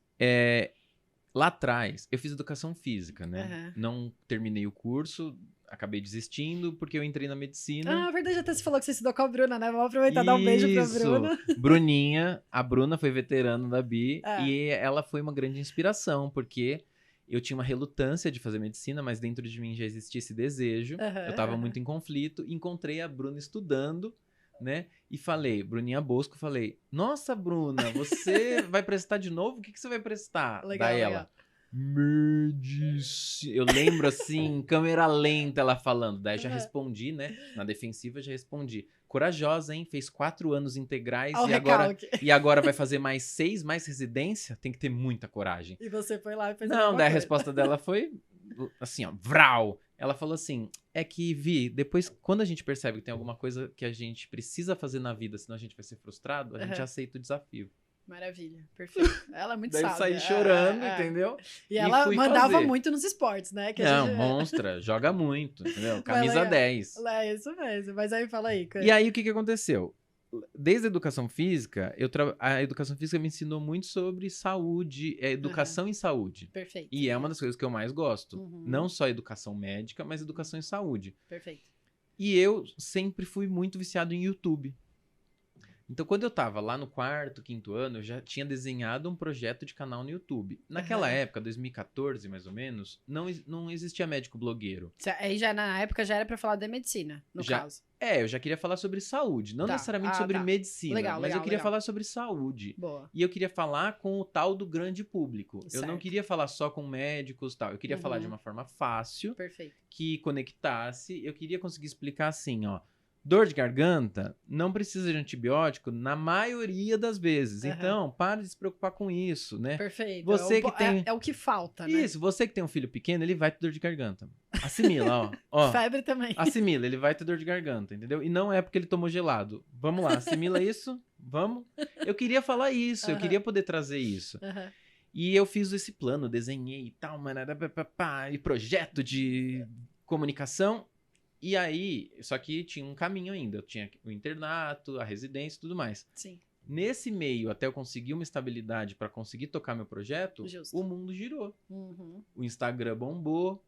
lá atrás, eu fiz educação física, né? Não terminei o curso, acabei desistindo porque eu entrei na medicina. Ah, verdade, até você falou que você estudou com a Bruna, né? Vamos aproveitar e dar um beijo pra Bruna. Bruninha, a Bruna foi veterana da Bi e ela foi uma grande inspiração, porque eu tinha uma relutância de fazer medicina, mas dentro de mim já existia esse desejo. Eu tava muito em conflito, encontrei a Bruna estudando, né? E falei, Bruninha Bosco, falei, nossa, Bruna, você vai prestar de novo? O que você vai prestar? Legal, Daí ela, medicina. Eu lembro assim, câmera lenta ela falando. Daí já respondi, né? Na defensiva já respondi. Corajosa, hein? Fez 4 anos integrais e agora vai fazer mais 6, mais residência? Tem que ter muita coragem. E você foi lá e fez Não, daí a resposta dela foi assim, ó, vral. Ela falou assim, é que, Vi, depois, quando a gente percebe que tem alguma coisa que a gente precisa fazer na vida, senão a gente vai ser frustrado, a gente aceita o desafio. Maravilha, perfeito. Ela é muito sábia. Daí eu saí chorando, entendeu? E ela mandava muito nos esportes, né? Que monstra, joga muito, entendeu? Camisa 10. É isso mesmo, mas aí fala aí. E aí, o que aconteceu? Desde a educação física, a educação física me ensinou muito sobre saúde, educação em saúde. Perfeito. E é uma das coisas que eu mais gosto. Não só educação médica, mas educação em saúde. Perfeito. E eu sempre fui muito viciado em YouTube. Então, quando eu tava lá no 4º, 5º ano, eu já tinha desenhado um projeto de canal no YouTube. Naquela época, 2014 mais ou menos, não existia médico blogueiro. Aí já na época já era pra falar de medicina, no caso. Eu já queria falar sobre saúde, não necessariamente sobre medicina, mas eu queria falar sobre saúde. Boa. E eu queria falar com o tal do grande público. Certo. Eu não queria falar só com médicos e tal, eu queria falar de uma forma fácil, que conectasse, eu queria conseguir explicar assim, ó. Dor de garganta não precisa de antibiótico na maioria das vezes. Então, para de se preocupar com isso, né? Perfeito. Você que tem... é o que falta, né? Isso, você que tem um filho pequeno, ele vai ter dor de garganta. Assimila, ó. Febre também. Assimila, ele vai ter dor de garganta, entendeu? E não é porque ele tomou gelado. Vamos lá, assimila isso, vamos. Eu queria falar isso, eu queria poder trazer isso. E eu fiz esse plano, desenhei e tal, e projeto de comunicação. E aí, só que tinha um caminho ainda. Eu tinha o internato, a residência e tudo mais. Sim. Nesse meio, até eu conseguir uma estabilidade para conseguir tocar meu projeto, o mundo girou. O Instagram bombou,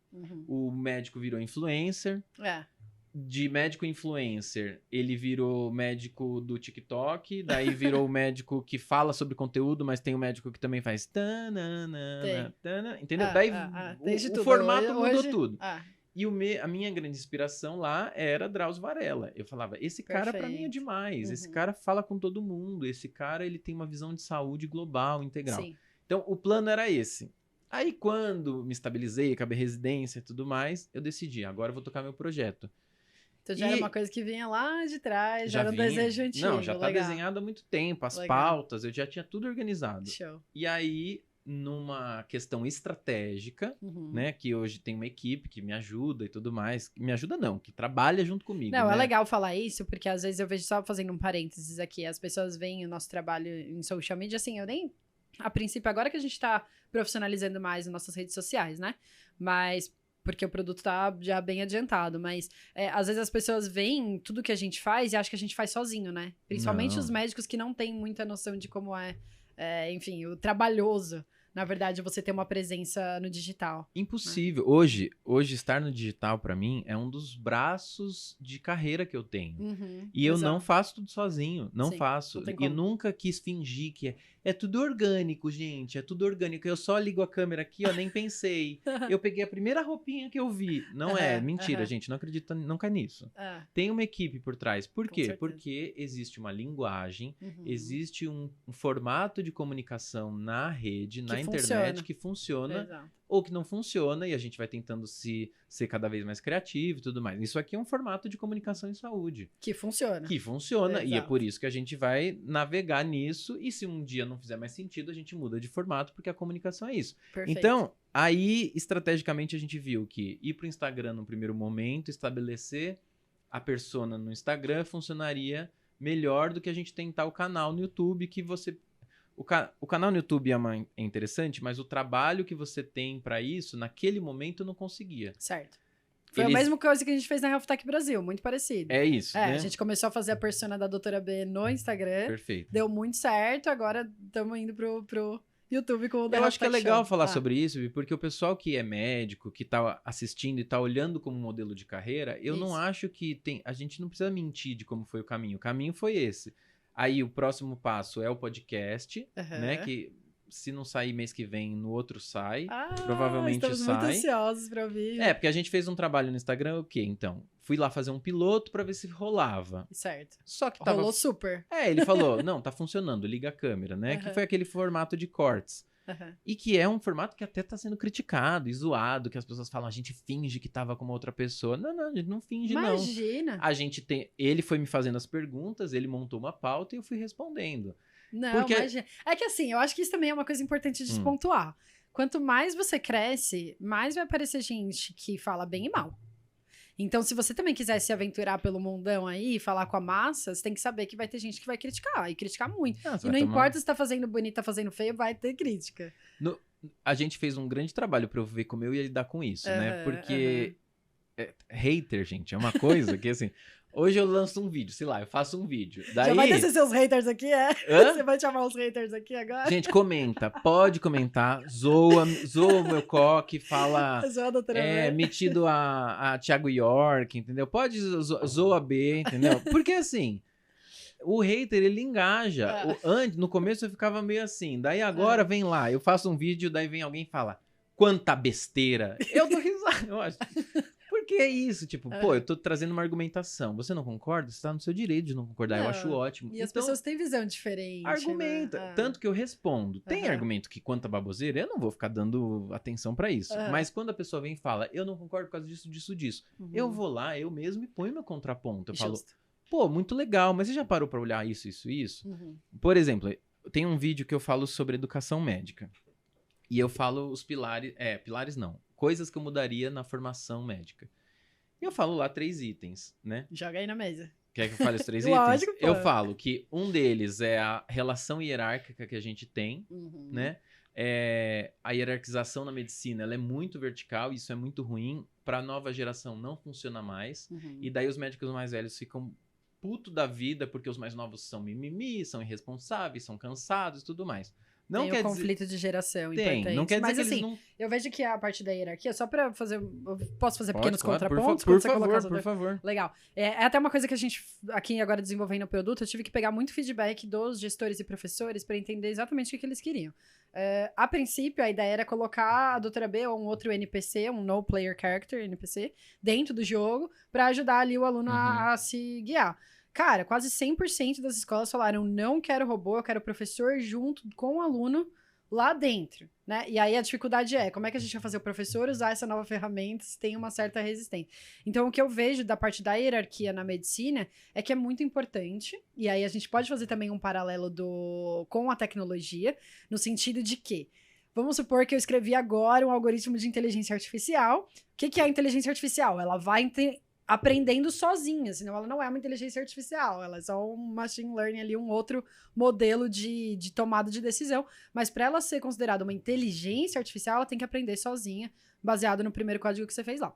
o médico virou influencer. De médico influencer, ele virou médico do TikTok, daí virou o médico que fala sobre conteúdo, mas tem o médico que também faz... Entendeu? Daí o formato mudou tudo. E a minha grande inspiração lá era Drauzio Varela. Eu falava, esse cara pra mim é demais. Esse cara fala com todo mundo. Esse cara, ele tem uma visão de saúde global, integral. Sim. Então, o plano era esse. Aí, quando me estabilizei, acabei residência e tudo mais, eu decidi, agora eu vou tocar meu projeto. Então já era uma coisa que vinha lá de trás, já era um desejo antigo. Não, já tá desenhado há muito tempo. As pautas, eu já tinha tudo organizado. Show. E aí... numa questão estratégica, né, que hoje tem uma equipe que me ajuda e tudo mais, me ajuda não, que trabalha junto comigo. Não, né? É legal falar isso, porque às vezes eu vejo, só fazendo um parênteses aqui, as pessoas veem o nosso trabalho em social media, assim, eu nem, a princípio, agora que a gente tá profissionalizando mais as nossas redes sociais, né, mas... porque o produto tá já bem adiantado, mas às vezes as pessoas veem tudo que a gente faz e acham que a gente faz sozinho, né? Principalmente os médicos que não têm muita noção de como enfim, o trabalhoso, na verdade, você ter uma presença no digital. Impossível. Né? Hoje estar no digital, pra mim, é um dos braços de carreira que eu tenho. E eu não faço tudo sozinho. Não faço. E nunca quis fingir que é tudo orgânico, gente. É tudo orgânico. Eu só ligo a câmera aqui, ó, nem pensei. Eu peguei a primeira roupinha que eu vi. Não mentira, gente. Não acredita, não cai nisso. Tem uma equipe por trás. Por quê? Porque existe uma linguagem, existe um formato de comunicação na rede, na internet, que funciona ou que não funciona, e a gente vai tentando ser cada vez mais criativo e tudo mais. Isso aqui é um formato de comunicação em saúde. Que funciona. E é por isso que a gente vai navegar nisso, e se um dia não fizer mais sentido, a gente muda de formato, porque a comunicação é isso. Perfeito. Então, aí, estrategicamente, a gente viu que ir pro Instagram no primeiro momento, estabelecer a persona no Instagram, funcionaria melhor do que a gente tentar o canal no YouTube, que você... O canal no YouTube é interessante, mas o trabalho que você tem pra isso, naquele momento, eu não conseguia. Certo. Foi a mesma coisa que a gente fez na Health Tech Brasil, muito parecido. É isso, né? A gente começou a fazer a persona da Doutora B no Instagram. Perfeito. Deu muito certo, agora estamos indo pro YouTube com o Eu acho que é legal falar sobre isso, porque o pessoal que é médico, que tá assistindo e tá olhando como modelo de carreira, eu não acho que a gente não precisa mentir de como foi o caminho. O caminho foi esse. Aí o próximo passo é o podcast, né? Que se não sair mês que vem, no outro sai. Provavelmente estamos sai. Muito ansiosos pra ouvir. Porque a gente fez um trabalho no Instagram, então. Fui lá fazer um piloto pra ver se rolava. Certo. Só que rolou super. Ele falou, não, tá funcionando, liga a câmera, né? Que foi aquele formato de cortes. E que é um formato que até tá sendo criticado e zoado, que as pessoas falam, a gente finge que tava com uma outra pessoa. Não, a gente não finge, Imagina. não. Ele foi me fazendo as perguntas, ele montou uma pauta e eu fui respondendo. Não, imagina. É que assim, eu acho que isso também é uma coisa importante de pontuar. Quanto mais você cresce, mais vai aparecer gente que fala bem e mal. Então, se você também quiser se aventurar pelo mundão aí, falar com a massa, você tem que saber que vai ter gente que vai criticar, e criticar muito. E não importa se tá fazendo bonito, tá fazendo feio, vai ter crítica. A gente fez um grande trabalho pra eu ver como eu ia lidar com isso, né? Porque hater, gente, é uma coisa que, assim... Hoje eu lanço um vídeo, sei lá, eu faço um vídeo. Daí... Já vai descer seus haters aqui, Você vai chamar os haters aqui agora? Gente, comenta, pode comentar, zoa o meu coque, fala... Zoa a doutora B. Metido a Thiago York, entendeu? Pode zoa a B, entendeu? Porque assim, o hater, ele engaja. No começo eu ficava meio assim. Daí agora vem lá, eu faço um vídeo, daí vem alguém e fala, quanta besteira. Eu dou risada, eu acho. Porque é isso, tipo, pô, eu tô trazendo uma argumentação. Você não concorda? Você tá no seu direito de não concordar, eu acho ótimo. E as pessoas têm visão diferente, argumenta. né? Tanto que eu respondo. Tem argumento que quanta baboseira, eu não vou ficar dando atenção pra isso. Mas quando a pessoa vem e fala, eu não concordo por causa disso, eu vou lá, eu mesmo, e ponho meu contraponto. Eu falo, pô, muito legal, mas você já parou pra olhar isso? Por exemplo, tem um vídeo que eu falo sobre educação médica. E eu falo os pilares... pilares não. Coisas que eu mudaria na formação médica. E eu falo lá 3 itens, né? Joga aí na mesa. Quer que eu fale os 3 Lógico, itens? Eu falo que um deles é a relação hierárquica que a gente tem, né? A hierarquização na medicina, ela é muito vertical, isso é muito ruim. Para a nova geração não funciona mais. E daí os médicos mais velhos ficam puto da vida porque os mais novos são mimimi, são irresponsáveis, são cansados e tudo mais. Não tem quer o conflito de geração tem, importante. não quer dizer mas que assim, eles não... eu vejo que a parte da hierarquia, só pra fazer... Eu posso fazer pequenos claro, contrapontos? Por favor. Legal. É até uma coisa que a gente, aqui agora desenvolvendo o produto, eu tive que pegar muito feedback dos gestores e professores pra entender exatamente o que eles queriam. A princípio, a ideia era colocar a doutora B ou um outro NPC, um No Player Character, NPC, dentro do jogo, pra ajudar ali o aluno a se guiar. Cara, quase 100% das escolas falaram, não quero robô, eu quero professor junto com o aluno lá dentro, né? E aí a dificuldade como é que a gente vai fazer o professor usar essa nova ferramenta se tem uma certa resistência? Então, o que eu vejo da parte da hierarquia na medicina é que é muito importante, e aí a gente pode fazer também um paralelo com a tecnologia, no sentido de que, vamos supor que eu escrevi agora um algoritmo de inteligência artificial. O que é a inteligência artificial? Ela vai aprendendo sozinha, senão ela não é uma inteligência artificial, ela é só um machine learning ali, um outro modelo de tomada de decisão, mas para ela ser considerada uma inteligência artificial, ela tem que aprender sozinha, baseado no primeiro código que você fez lá.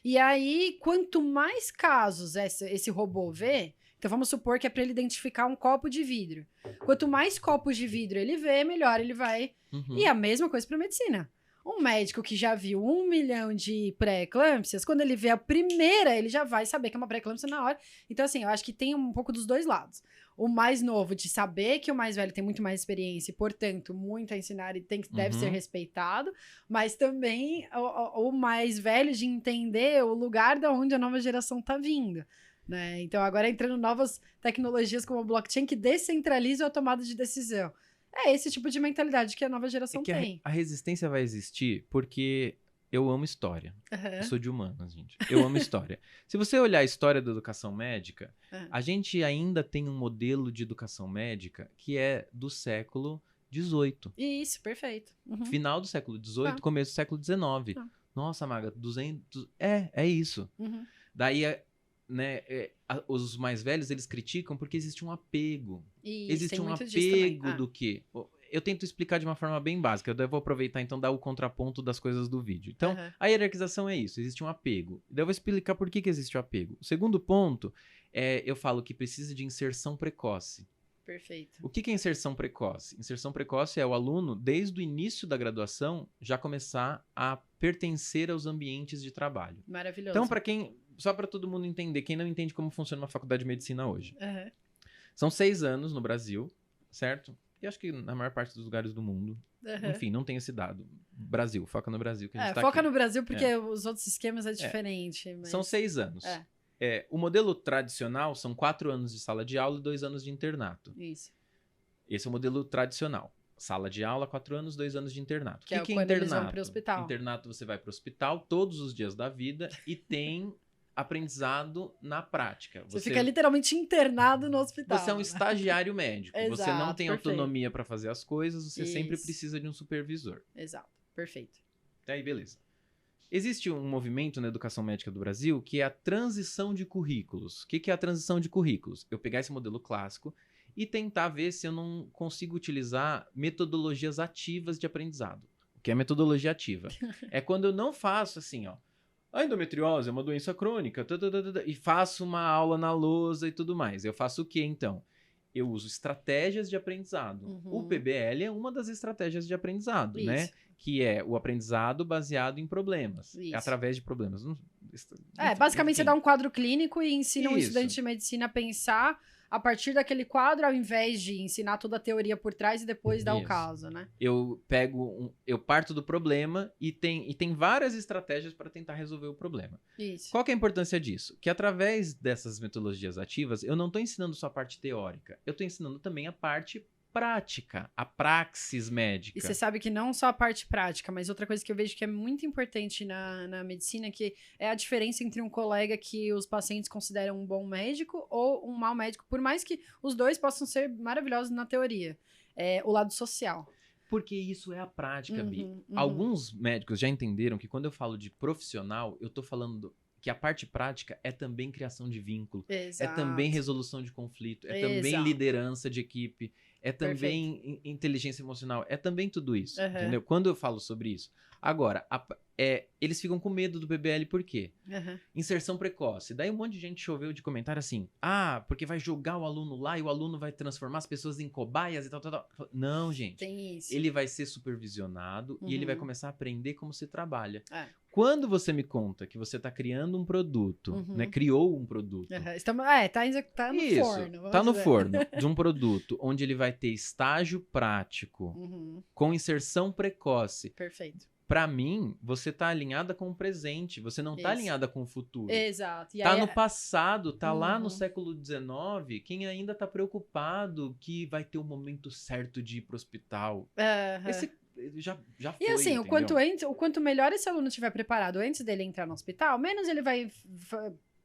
E aí, quanto mais casos esse robô vê, então vamos supor que é para ele identificar um copo de vidro. Quanto mais copos de vidro ele vê, melhor ele vai. E a mesma coisa para medicina. Um médico que já viu 1 milhão de pré-eclâmpsias, quando ele vê a primeira, ele já vai saber que é uma pré-eclâmpsia na hora. Então, assim, eu acho que tem um pouco dos dois lados. O mais novo de saber que o mais velho tem muito mais experiência e, portanto, muito a ensinar e deve ser respeitado. Mas também o mais velho de entender o lugar de onde a nova geração está vindo. Né? Então, agora entrando novas tecnologias como a blockchain que descentralizam a tomada de decisão. É esse tipo de mentalidade que a nova geração tem. A resistência vai existir porque eu amo história. Eu sou de humanas, gente. Eu amo história. Se você olhar a história da educação médica, a gente ainda tem um modelo de educação médica que é do século XVIII. Isso, perfeito. Final do século XVIII, começo do século XIX. Nossa, Maga, 200... É isso. Daí... Né, os mais velhos, eles criticam porque existe um apego. Existe um apego do quê? Eu tento explicar de uma forma bem básica, eu vou aproveitar então dar o contraponto das coisas do vídeo. Então, a hierarquização é isso, existe um apego. Daí eu vou explicar por que existe o apego. O segundo ponto eu falo que precisa de inserção precoce. Perfeito. O que é inserção precoce? Inserção precoce é o aluno, desde o início da graduação, já começar a pertencer aos ambientes de trabalho. Maravilhoso. Então, só para todo mundo entender, quem não entende como funciona uma faculdade de medicina hoje. São 6 anos no Brasil, certo? E acho que na maior parte dos lugares do mundo. Enfim, não tem esse dado. Brasil, foca no Brasil que a gente tá foca aqui. No Brasil porque os outros esquemas é diferente. Mas... São 6 anos. O modelo tradicional são 4 anos de sala de aula e 2 anos de internato. Isso. Esse é o modelo tradicional. Sala de aula, 4 anos, 2 anos de internato. Que é quando eles vão pro hospital. Internato você vai pro hospital todos os dias da vida e tem... aprendizado na prática. Você fica literalmente internado no hospital. Você é um estagiário médico. Exato, você não tem perfeito. Autonomia para fazer as coisas, você sempre precisa de um supervisor. Exato, perfeito. Até aí, beleza. Existe um movimento na educação médica do Brasil que é a transição de currículos. O que é a transição de currículos? Eu pegar esse modelo clássico e tentar ver se eu não consigo utilizar metodologias ativas de aprendizado. O que é metodologia ativa? É quando eu não faço assim, ó. A endometriose é uma doença crônica, e faço uma aula na lousa e tudo mais. Eu faço o quê, então? Eu uso estratégias de aprendizado. O PBL é uma das estratégias de aprendizado, né? Que é o aprendizado baseado em problemas. Através de problemas. Basicamente você dá um quadro clínico e ensina um estudante de medicina a pensar a partir daquele quadro, ao invés de ensinar toda a teoria por trás e depois dar o Isso. caso, né? Eu parto do problema e tem várias estratégias para tentar resolver o problema. Isso. Qual que é a importância disso? Que através dessas metodologias ativas, eu não estou ensinando só a parte teórica, eu estou ensinando também a parte prática, a praxis médica. E você sabe que não só a parte prática, mas outra coisa que eu vejo que é muito importante na medicina, que é a diferença entre um colega que os pacientes consideram um bom médico ou um mau médico, por mais que os dois possam ser maravilhosos na teoria. É o lado social. Porque isso é a prática, Bi. Uhum. Alguns médicos já entenderam que quando eu falo de profissional, eu tô falando que a parte prática é também criação de vínculo, Exato. é também resolução de conflito, é também Exato. liderança de equipe, é também inteligência emocional, é também tudo isso, entendeu? Quando eu falo sobre isso. Agora, eles ficam com medo do PBL por quê? Inserção precoce. Daí um monte de gente choveu de comentário assim, porque vai jogar o aluno lá e o aluno vai transformar as pessoas em cobaias e tal. Não, gente. Tem isso. Ele vai ser supervisionado e ele vai começar a aprender como se trabalha. É. Quando você me conta que você está criando um produto, né? Criou um produto. Tá no Isso, forno. Tá no forno de um produto onde ele vai ter estágio prático com inserção precoce. Perfeito. Pra mim, você tá alinhada com o presente, você não tá alinhada com o futuro. Exato. E tá aí, no passado, tá lá no século XIX, quem ainda tá preocupado que vai ter o momento certo de ir pro hospital. Esse já foi, e assim, entendeu? o quanto melhor esse aluno estiver preparado antes dele entrar no hospital, menos ele vai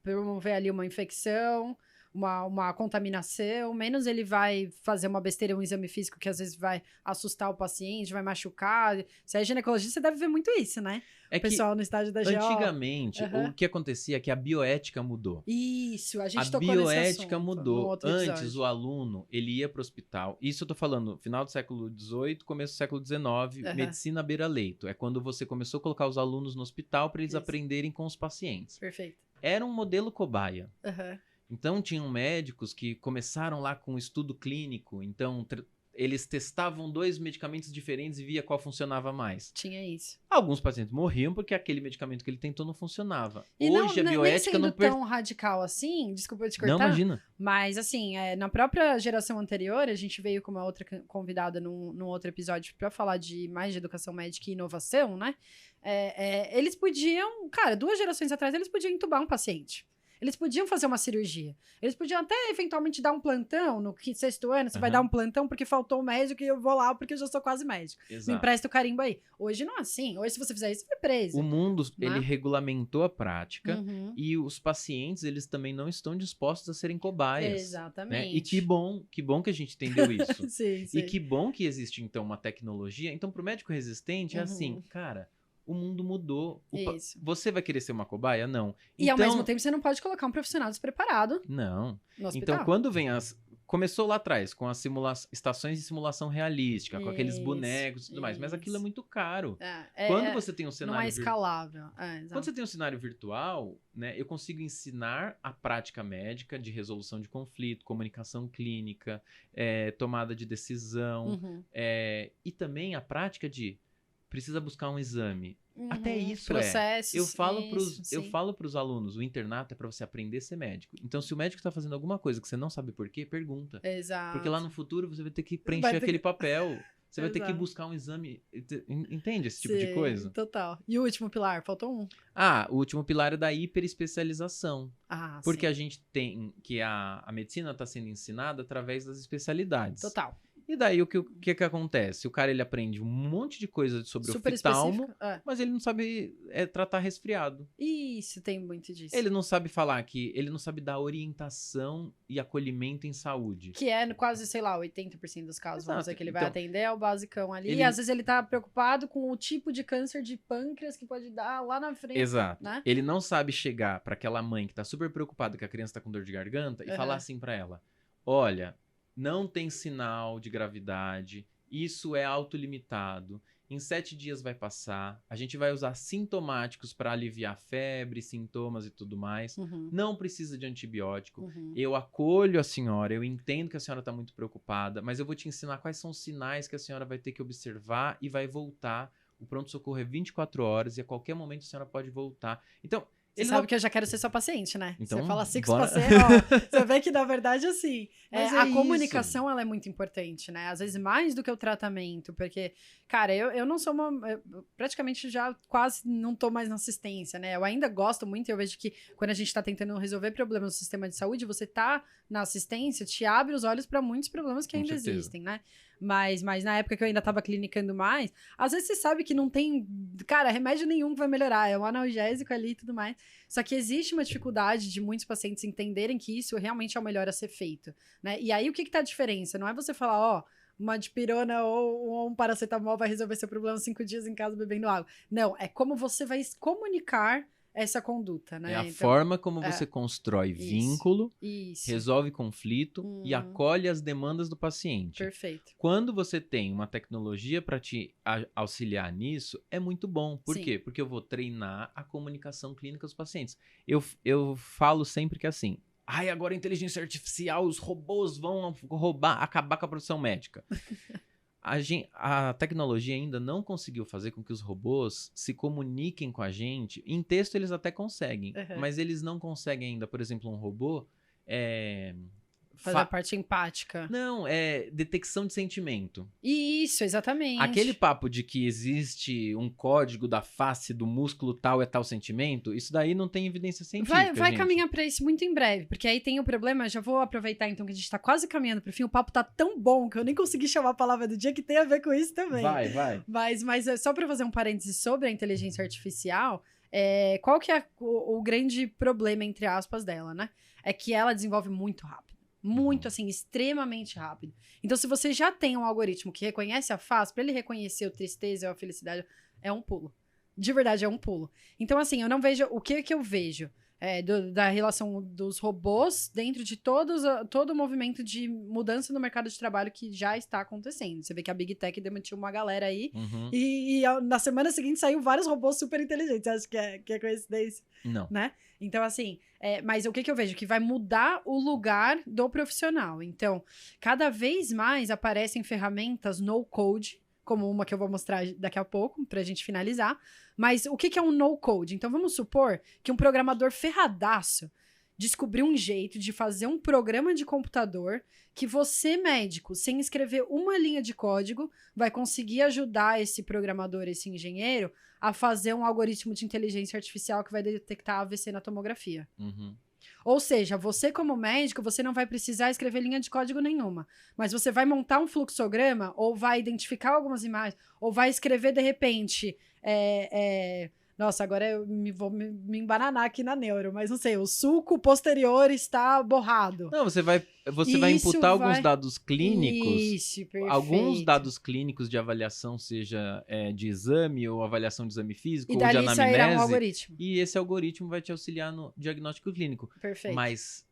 promover ali uma infecção, uma contaminação, menos ele vai fazer uma besteira, um exame físico que às vezes vai assustar o paciente, vai machucar. Você é ginecologista, você deve ver muito isso, né? É o pessoal no estágio da GO. Antigamente, o que acontecia é que a bioética mudou. Isso, a gente a tocou nesse bioética assunto, mudou. Antes, o aluno, ele ia pro hospital. Isso eu tô falando, final do século XVIII, começo do século XIX, medicina beira-leito. É quando você começou a colocar os alunos no hospital para eles aprenderem com os pacientes. Perfeito. Era um modelo cobaia. Então, tinham médicos que começaram lá com estudo clínico. Então, eles testavam 2 medicamentos diferentes e via qual funcionava mais. Tinha isso. Alguns pacientes morriam porque aquele medicamento que ele tentou não funcionava. E hoje a bioética não tão radical assim, desculpa te cortar. Não, imagina. Mas assim, na própria geração anterior, a gente veio com uma outra convidada num outro episódio para falar mais de educação médica e inovação, né? Eles podiam, cara, 2 gerações atrás, eles podiam entubar um paciente. Eles podiam fazer uma cirurgia. Eles podiam até, eventualmente, dar um plantão no 6º ano. Você vai dar um plantão porque faltou um médico e eu vou lá porque eu já sou quase médico. Exato. Me empresta o carimbo aí. Hoje não é assim. Hoje, se você fizer isso, você vai preso. O mundo, ele regulamentou a prática e os pacientes, eles também não estão dispostos a serem cobaias. Exatamente. Né? E que bom que a gente entendeu isso. Sim. E que bom que existe, então, uma tecnologia. Então, pro médico resistente, é assim, cara... O mundo mudou. Você vai querer ser uma cobaia? Não. E ao mesmo tempo, você não pode colocar um profissional despreparado. Não. No hospital. Então, quando vem começou lá atrás, com as estações de simulação realística, com aqueles bonecos e tudo mais. Mas aquilo é muito caro. Quando você tem um cenário... Não é escalável. Quando você tem um cenário virtual, né, eu consigo ensinar a prática médica de resolução de conflito, comunicação clínica, tomada de decisão, e também a prática de precisa buscar um exame. Até isso processos, Eu falo pros alunos, o internato é para você aprender a ser médico. Então, se o médico tá fazendo alguma coisa que você não sabe por quê, pergunta. Exato. Porque lá no futuro você vai ter que preencher aquele papel. Você vai ter que buscar um exame. Entende esse tipo de coisa? Total. E o último pilar? Faltou um. O último pilar é da hiperespecialização. Porque a gente tem que a medicina está sendo ensinada através das especialidades. Total. E daí o que acontece? O cara ele aprende um monte de coisa sobre o oftalmo, mas ele não sabe tratar resfriado. Isso, tem muito disso. Ele não sabe ele não sabe dar orientação e acolhimento em saúde. Que é quase, 80% dos casos, vamos dizer, que ele vai atender, é o basicão ali. E às vezes ele tá preocupado com o tipo de câncer de pâncreas que pode dar lá na frente. Exato. Né? Ele não sabe chegar para aquela mãe que tá super preocupada que a criança tá com dor de garganta e falar assim para ela: olha, não tem sinal de gravidade, isso é autolimitado, em 7 dias vai passar, a gente vai usar sintomáticos para aliviar febre, sintomas e tudo mais, não precisa de antibiótico, eu acolho a senhora, eu entendo que a senhora está muito preocupada, mas eu vou te ensinar quais são os sinais que a senhora vai ter que observar e vai voltar. O pronto-socorro é 24 horas e a qualquer momento a senhora pode voltar. Então, Você sabe que eu já quero ser sua paciente, né? Então, você fala assim que bora. você vê que, na verdade, assim, a comunicação, ela é muito importante, né? Às vezes mais do que o tratamento, porque, cara, eu não sou eu praticamente já quase não tô mais na assistência, né? Eu ainda gosto muito, eu vejo que quando a gente tá tentando resolver problemas no sistema de saúde, você tá na assistência, te abre os olhos para muitos problemas que ainda existem, né? Mas na época que eu ainda tava clinicando mais, às vezes você sabe que não tem, cara, remédio nenhum que vai melhorar, é um analgésico ali e tudo mais. Só que existe uma dificuldade de muitos pacientes entenderem que isso realmente é o melhor a ser feito, né? E aí o que tá a diferença? Não é você falar, ó, uma dipirona ou um paracetamol vai resolver seu problema 5 dias em casa bebendo água. Não, é como você vai comunicar essa conduta, né? É a forma como você constrói vínculo, resolve conflito e acolhe as demandas do paciente. Perfeito. Quando você tem uma tecnologia para te auxiliar nisso, é muito bom. Por quê? Porque eu vou treinar a comunicação clínica dos pacientes. Eu falo sempre que assim, agora a inteligência artificial, os robôs vão acabar com a profissão médica. A tecnologia ainda não conseguiu fazer com que os robôs se comuniquem com a gente. Em texto eles até conseguem, mas eles não conseguem ainda, por exemplo, um robô... Fazer a parte empática. Não, é detecção de sentimento. Isso, exatamente. Aquele papo de que existe um código da face do músculo tal é tal sentimento, isso daí não tem evidência científica, Vai caminhar pra isso muito em breve, porque aí tem o problema, já vou aproveitar então que a gente tá quase caminhando pro fim, o papo tá tão bom que eu nem consegui chamar a palavra do dia que tem a ver com isso também. Vai. Mas só pra fazer um parênteses sobre a inteligência artificial, qual que é o grande problema, entre aspas, dela, né? É que ela desenvolve muito rápido. Muito, assim, extremamente rápido. Então, se você já tem um algoritmo que reconhece a face, para ele reconhecer a tristeza ou a felicidade, é um pulo. De verdade, é um pulo. Então, assim, eu não vejo... O que eu vejo da relação dos robôs dentro de todo o movimento de mudança no mercado de trabalho que já está acontecendo. Você vê que a Big Tech demitiu uma galera aí e na semana seguinte saiu vários robôs super inteligentes. Acho que é coincidência? Não. Né? Então, assim, mas o que eu vejo? Que vai mudar o lugar do profissional. Então, cada vez mais aparecem ferramentas no-code, como uma que eu vou mostrar daqui a pouco, pra gente finalizar. Mas o que é um no-code? Então, vamos supor que um programador ferradaço descobriu um jeito de fazer um programa de computador que você, médico, sem escrever uma linha de código, vai conseguir ajudar esse programador, esse engenheiro, a fazer um algoritmo de inteligência artificial que vai detectar AVC na tomografia. Ou seja, você como médico, você não vai precisar escrever linha de código nenhuma, mas você vai montar um fluxograma, ou vai identificar algumas imagens, ou vai escrever, de repente, nossa, agora eu vou me embananar aqui na neuro, mas não sei, o sulco posterior está borrado. Não, você vai imputar alguns dados clínicos. Isso, perfeito. Alguns dados clínicos de avaliação, seja de exame ou avaliação de exame físico ou de dali anamnese. sairá um algoritmo. E esse algoritmo vai te auxiliar no diagnóstico clínico. Perfeito. Mas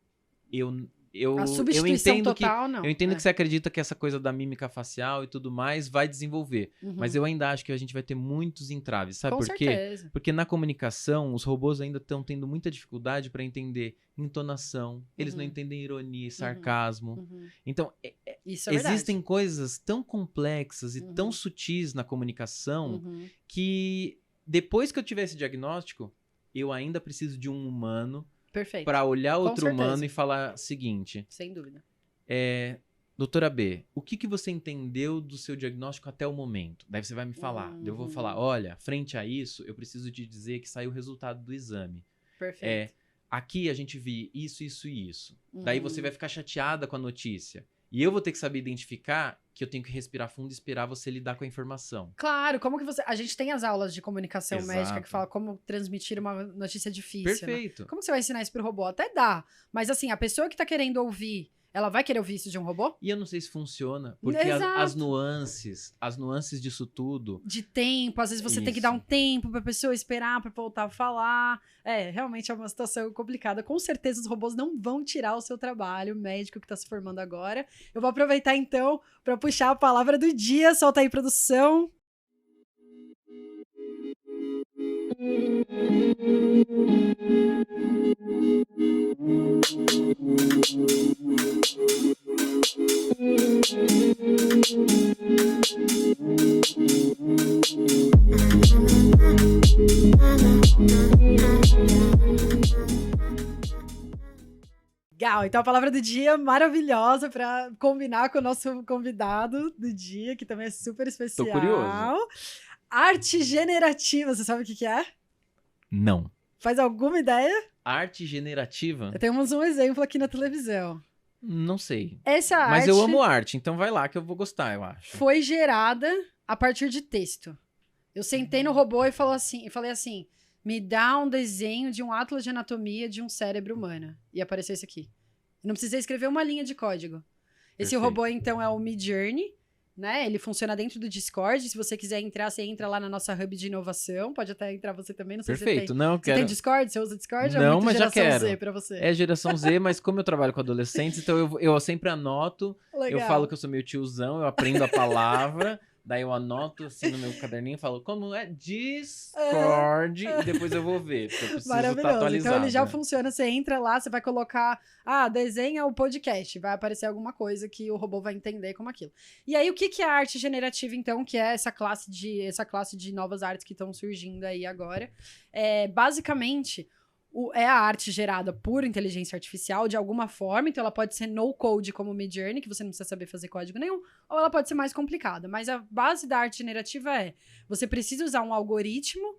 a substituição entendo total, não. Eu entendo que você acredita que essa coisa da mímica facial e tudo mais vai desenvolver. Mas eu ainda acho que a gente vai ter muitos entraves. Sabe por quê? Certeza. Porque na comunicação, os robôs ainda estão tendo muita dificuldade para entender entonação. Eles não entendem ironia e sarcasmo. Então, Isso é existem verdade. coisas tão complexas e tão sutis na comunicação que depois que eu tiver esse diagnóstico, eu ainda preciso de um humano Perfeito. para olhar outro certeza. humano e falar o seguinte. Sem dúvida. Doutora B, o que você entendeu do seu diagnóstico até o momento? Daí você vai me falar. Eu vou falar, olha, frente a isso, eu preciso te dizer que saiu o resultado do exame. Perfeito. Aqui a gente viu isso, isso e isso. Daí você vai ficar chateada com a notícia. E eu vou ter que saber identificar que eu tenho que respirar fundo e esperar você lidar com a informação. Claro, como que você... A gente tem as aulas de comunicação Exato. médica que fala como transmitir uma notícia difícil, Perfeito. né? Como você vai ensinar isso pro robô? Até dá. Mas assim, a pessoa que tá querendo ouvir, ela vai querer ouvir isso de um robô? E eu não sei se funciona, porque as nuances disso tudo... De tempo, às vezes você tem que dar um tempo pra pessoa esperar pra voltar a falar. Realmente é uma situação complicada. Com certeza os robôs não vão tirar o seu trabalho, o médico que tá se formando agora. Eu vou aproveitar então pra puxar a palavra do dia. Solta aí, produção. Legal, então a palavra do dia maravilhosa para combinar com o nosso convidado do dia, que também é super especial. Tô curioso. Arte generativa, você sabe o que é? Não. Faz alguma ideia? Arte generativa? Temos um exemplo aqui na televisão. Não sei. Essa arte... Mas eu amo arte, então vai lá que eu vou gostar, eu acho. Foi gerada a partir de texto. Eu sentei no robô e falei assim, me dá um desenho de um atlas de anatomia de um cérebro humano. E apareceu esse aqui. Eu não precisei escrever uma linha de código. Esse Perfeito. robô, então, é o Midjourney, né? Ele funciona dentro do Discord. Se você quiser entrar, você entra lá na nossa hub de inovação. Pode até entrar você também, não sei se você Perfeito. tem. Não, Você tem Discord? Você usa Discord? Não, Ou é muito mas já geração quero. Z pra você? É geração Z, mas como eu trabalho com adolescentes, então eu sempre anoto. Legal. Eu falo que eu sou meio tiozão, eu aprendo a palavra, daí eu anoto assim no meu caderninho e falo, como é? Discord, e depois eu vou ver, porque eu preciso estar Maravilhoso. atualizado. Então ele já funciona, você entra lá, você vai colocar, desenha o podcast, vai aparecer alguma coisa que o robô vai entender como aquilo. E aí o que é a arte generativa, então, que é essa classe de novas artes que estão surgindo aí agora? Basicamente, é a arte gerada por inteligência artificial de alguma forma, então ela pode ser no code como o Midjourney, que você não precisa saber fazer código nenhum, ou ela pode ser mais complicada, mas a base da arte generativa você precisa usar um algoritmo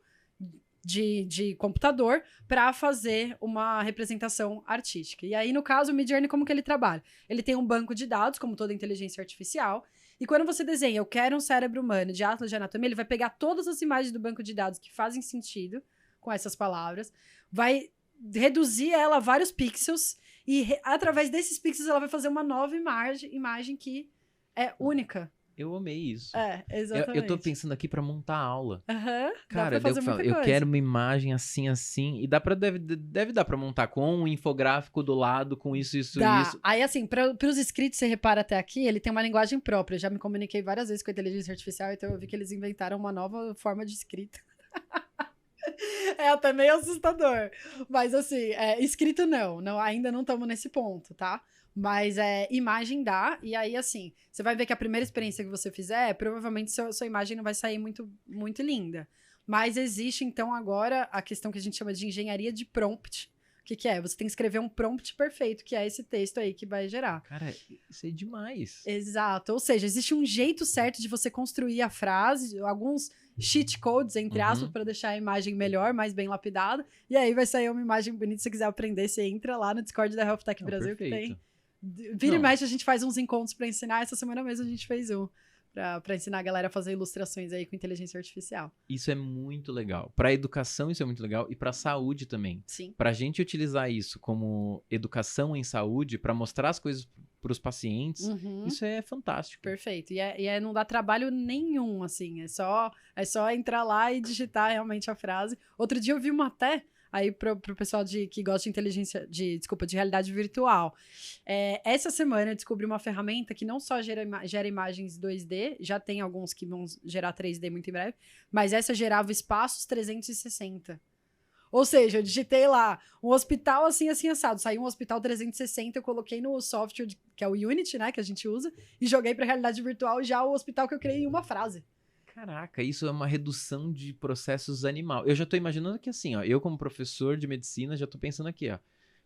de computador para fazer uma representação artística. E aí, no caso, o Midjourney, como que ele trabalha? Ele tem um banco de dados, como toda inteligência artificial, e quando você desenha, eu quero um cérebro humano de atlas de anatomia, ele vai pegar todas as imagens do banco de dados que fazem sentido com essas palavras, vai reduzir ela a vários pixels e através desses pixels ela vai fazer uma nova imagem que é única. Eu amei isso. Exatamente. Eu tô pensando aqui pra montar aula. dá Cara, pra fazer eu quero uma imagem assim, e deve dar pra montar com um infográfico do lado, com isso. Aí, assim, pros inscritos, você repara até aqui, ele tem uma linguagem própria. Eu já me comuniquei várias vezes com a inteligência artificial, então eu vi que eles inventaram uma nova forma de escrita. É até meio assustador. Mas, assim, escrito não, ainda não estamos nesse ponto, tá? Mas imagem dá, e aí, assim, você vai ver que a primeira experiência que você fizer, provavelmente sua imagem não vai sair muito, muito linda. Mas existe, então, agora a questão que a gente chama de engenharia de prompt. O que é? Você tem que escrever um prompt perfeito, que é esse texto aí que vai gerar. Cara, isso é demais. Exato. Ou seja, existe um jeito certo de você construir a frase, alguns cheat codes, entre aspas, para deixar a imagem melhor, mais bem lapidada. E aí vai sair uma imagem bonita. Se você quiser aprender, você entra lá no Discord da Health Tech Brasil, perfeito. que tem... Vira e mexe, a gente faz uns encontros para ensinar. Essa semana mesmo a gente fez um. Pra ensinar a galera a fazer ilustrações aí com inteligência artificial. Isso é muito legal. Pra educação isso é muito legal e pra saúde também. Sim. Pra gente utilizar isso como educação em saúde, pra mostrar as coisas pros pacientes, isso é fantástico. Perfeito. E não dá trabalho nenhum, assim. É só entrar lá e digitar realmente a frase. Outro dia eu vi uma até... Aí, pro pessoal que gosta de realidade virtual. Essa semana eu descobri uma ferramenta que não só gera imagens 2D, já tem alguns que vão gerar 3D muito em breve, mas essa gerava espaços 360. Ou seja, eu digitei lá um hospital assim, assado. Saiu um hospital 360, eu coloquei no software, que é o Unity, né, que a gente usa, e joguei pra realidade virtual já o hospital que eu criei em uma frase. Caraca, isso é uma redução de processos animal. Eu já tô imaginando que assim, ó, eu como professor de medicina já tô pensando aqui, ó,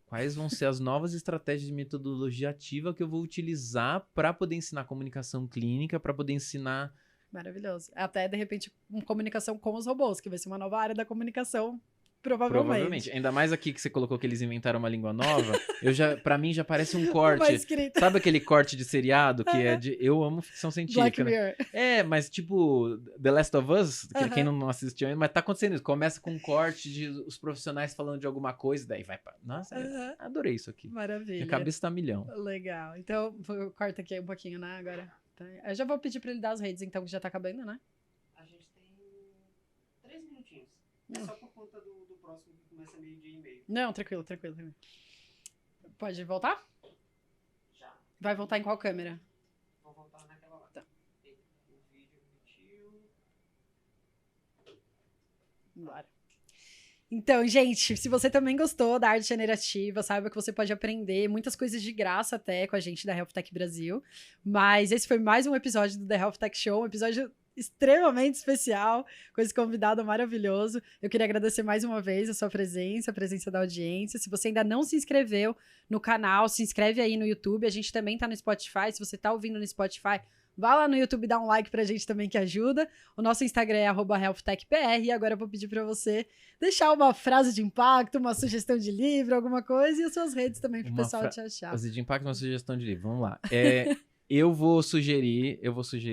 quais vão ser as novas estratégias de metodologia ativa que eu vou utilizar para poder ensinar comunicação clínica, para poder ensinar... Maravilhoso. Até, de repente, comunicação com os robôs, que vai ser uma nova área da comunicação, provavelmente. Ainda mais aqui que você colocou que eles inventaram uma língua nova, pra mim já parece um corte. Sabe aquele corte de seriado que é de... Eu amo ficção científica, Black né? Mas tipo, The Last of Us, que quem não assistiu ainda, mas tá acontecendo isso. Começa com um corte de os profissionais falando de alguma coisa, daí vai pra... Nossa, adorei isso aqui. Maravilha. Minha cabeça tá milhão. Legal. Então, eu corto aqui um pouquinho, né, agora. Eu já vou pedir pra ele dar as redes, então, que já tá acabando, né? A gente tem 3 minutinhos. É só por conta do próximo que começa meio dia e meio. Não, tranquilo. Pode voltar? Já. Vai voltar em qual câmera? Vou voltar naquela lá. Tá. O vídeo emitiu. Bora. Então, gente, se você também gostou da arte generativa, saiba que você pode aprender muitas coisas de graça até com a gente da Health Tech Brasil. Mas esse foi mais um episódio do The Health Tech Show, um episódio extremamente especial, com esse convidado maravilhoso. Eu queria agradecer mais uma vez a sua presença, a presença da audiência. Se você ainda não se inscreveu no canal, se inscreve aí no YouTube. A gente também tá no Spotify. Se você tá ouvindo no Spotify, vá lá no YouTube e dá um like pra gente também, que ajuda. O nosso Instagram é @healthtechpr. E agora eu vou pedir pra você deixar uma frase de impacto, uma sugestão de livro, alguma coisa, e as suas redes também pro pessoal te achar. Frase de impacto, uma sugestão de livro. Vamos lá. Eu vou sugerir,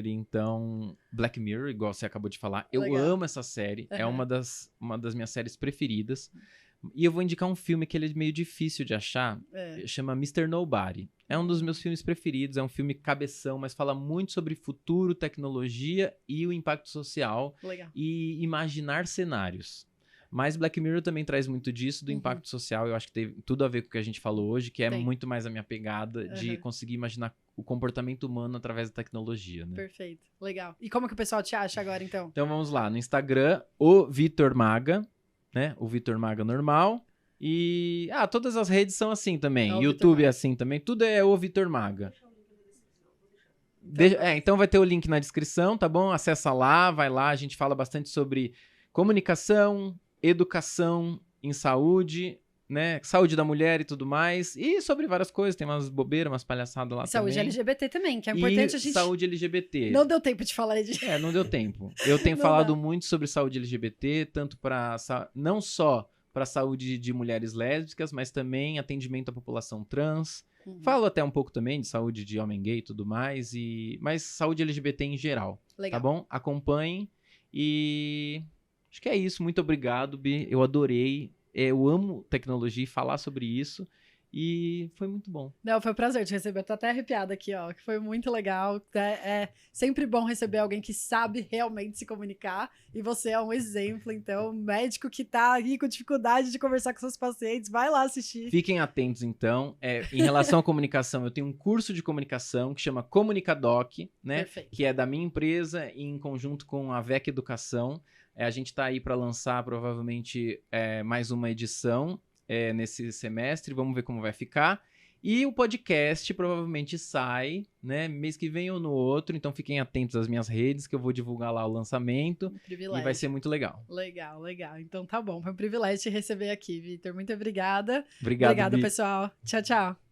então, Black Mirror, igual você acabou de falar. Eu Legal. amo essa série. É uma das minhas séries preferidas. E eu vou indicar um filme que ele é meio difícil de achar. Chama Mr. Nobody. É um dos meus filmes preferidos. É um filme cabeção, mas fala muito sobre futuro, tecnologia e o impacto social. Legal. E imaginar cenários. Mas Black Mirror também traz muito disso, do impacto social. Eu acho que tem tudo a ver com o que a gente falou hoje, que é muito mais a minha pegada de conseguir imaginar o comportamento humano através da tecnologia, né? Perfeito. Legal. E como que o pessoal te acha agora, então? Então vamos lá. No Instagram, o Vitor Maga, né? O Vitor Maga normal. E... todas as redes são assim também. É o YouTube Vitor é assim também. Tudo é o Vitor Maga. Então vai ter o link na descrição, tá bom? Acessa lá, vai lá. A gente fala bastante sobre comunicação, educação em saúde, né? Saúde da mulher e tudo mais. E sobre várias coisas. Tem umas bobeiras, umas palhaçadas lá E saúde também. LGBT também, que é importante a gente... saúde LGBT. Não deu tempo de falar de... Não deu tempo. Eu tenho Não falado dá. muito sobre saúde LGBT, tanto para não só para a saúde de mulheres lésbicas, mas também atendimento à população trans. Falo até um pouco também de saúde de homem gay e tudo mais, mas saúde LGBT em geral. Legal. Tá bom? Acompanhem e acho que é isso. Muito obrigado, Bi. Eu adorei. Eu amo tecnologia e falar sobre isso. E foi muito bom. Não, foi um prazer te receber. Eu tô até arrepiada aqui, ó. Que foi muito legal. É sempre bom receber alguém que sabe realmente se comunicar. E você é um exemplo. Então, médico que tá aí com dificuldade de conversar com seus pacientes, vai lá assistir. Fiquem atentos, então. Em relação à comunicação, eu tenho um curso de comunicação que chama Comunicadoc, né? Perfeito. Que é da minha empresa em conjunto com a VEC Educação. A gente tá aí para lançar provavelmente mais uma edição nesse semestre, vamos ver como vai ficar. E o podcast provavelmente sai, né, mês que vem ou no outro, então fiquem atentos às minhas redes, que eu vou divulgar lá o lançamento. Privilégio. E vai ser muito legal. Legal. Então tá bom, foi um privilégio te receber aqui, Vitor. Muito obrigada. Obrigado, Obrigada, Bi. pessoal. Tchau, tchau.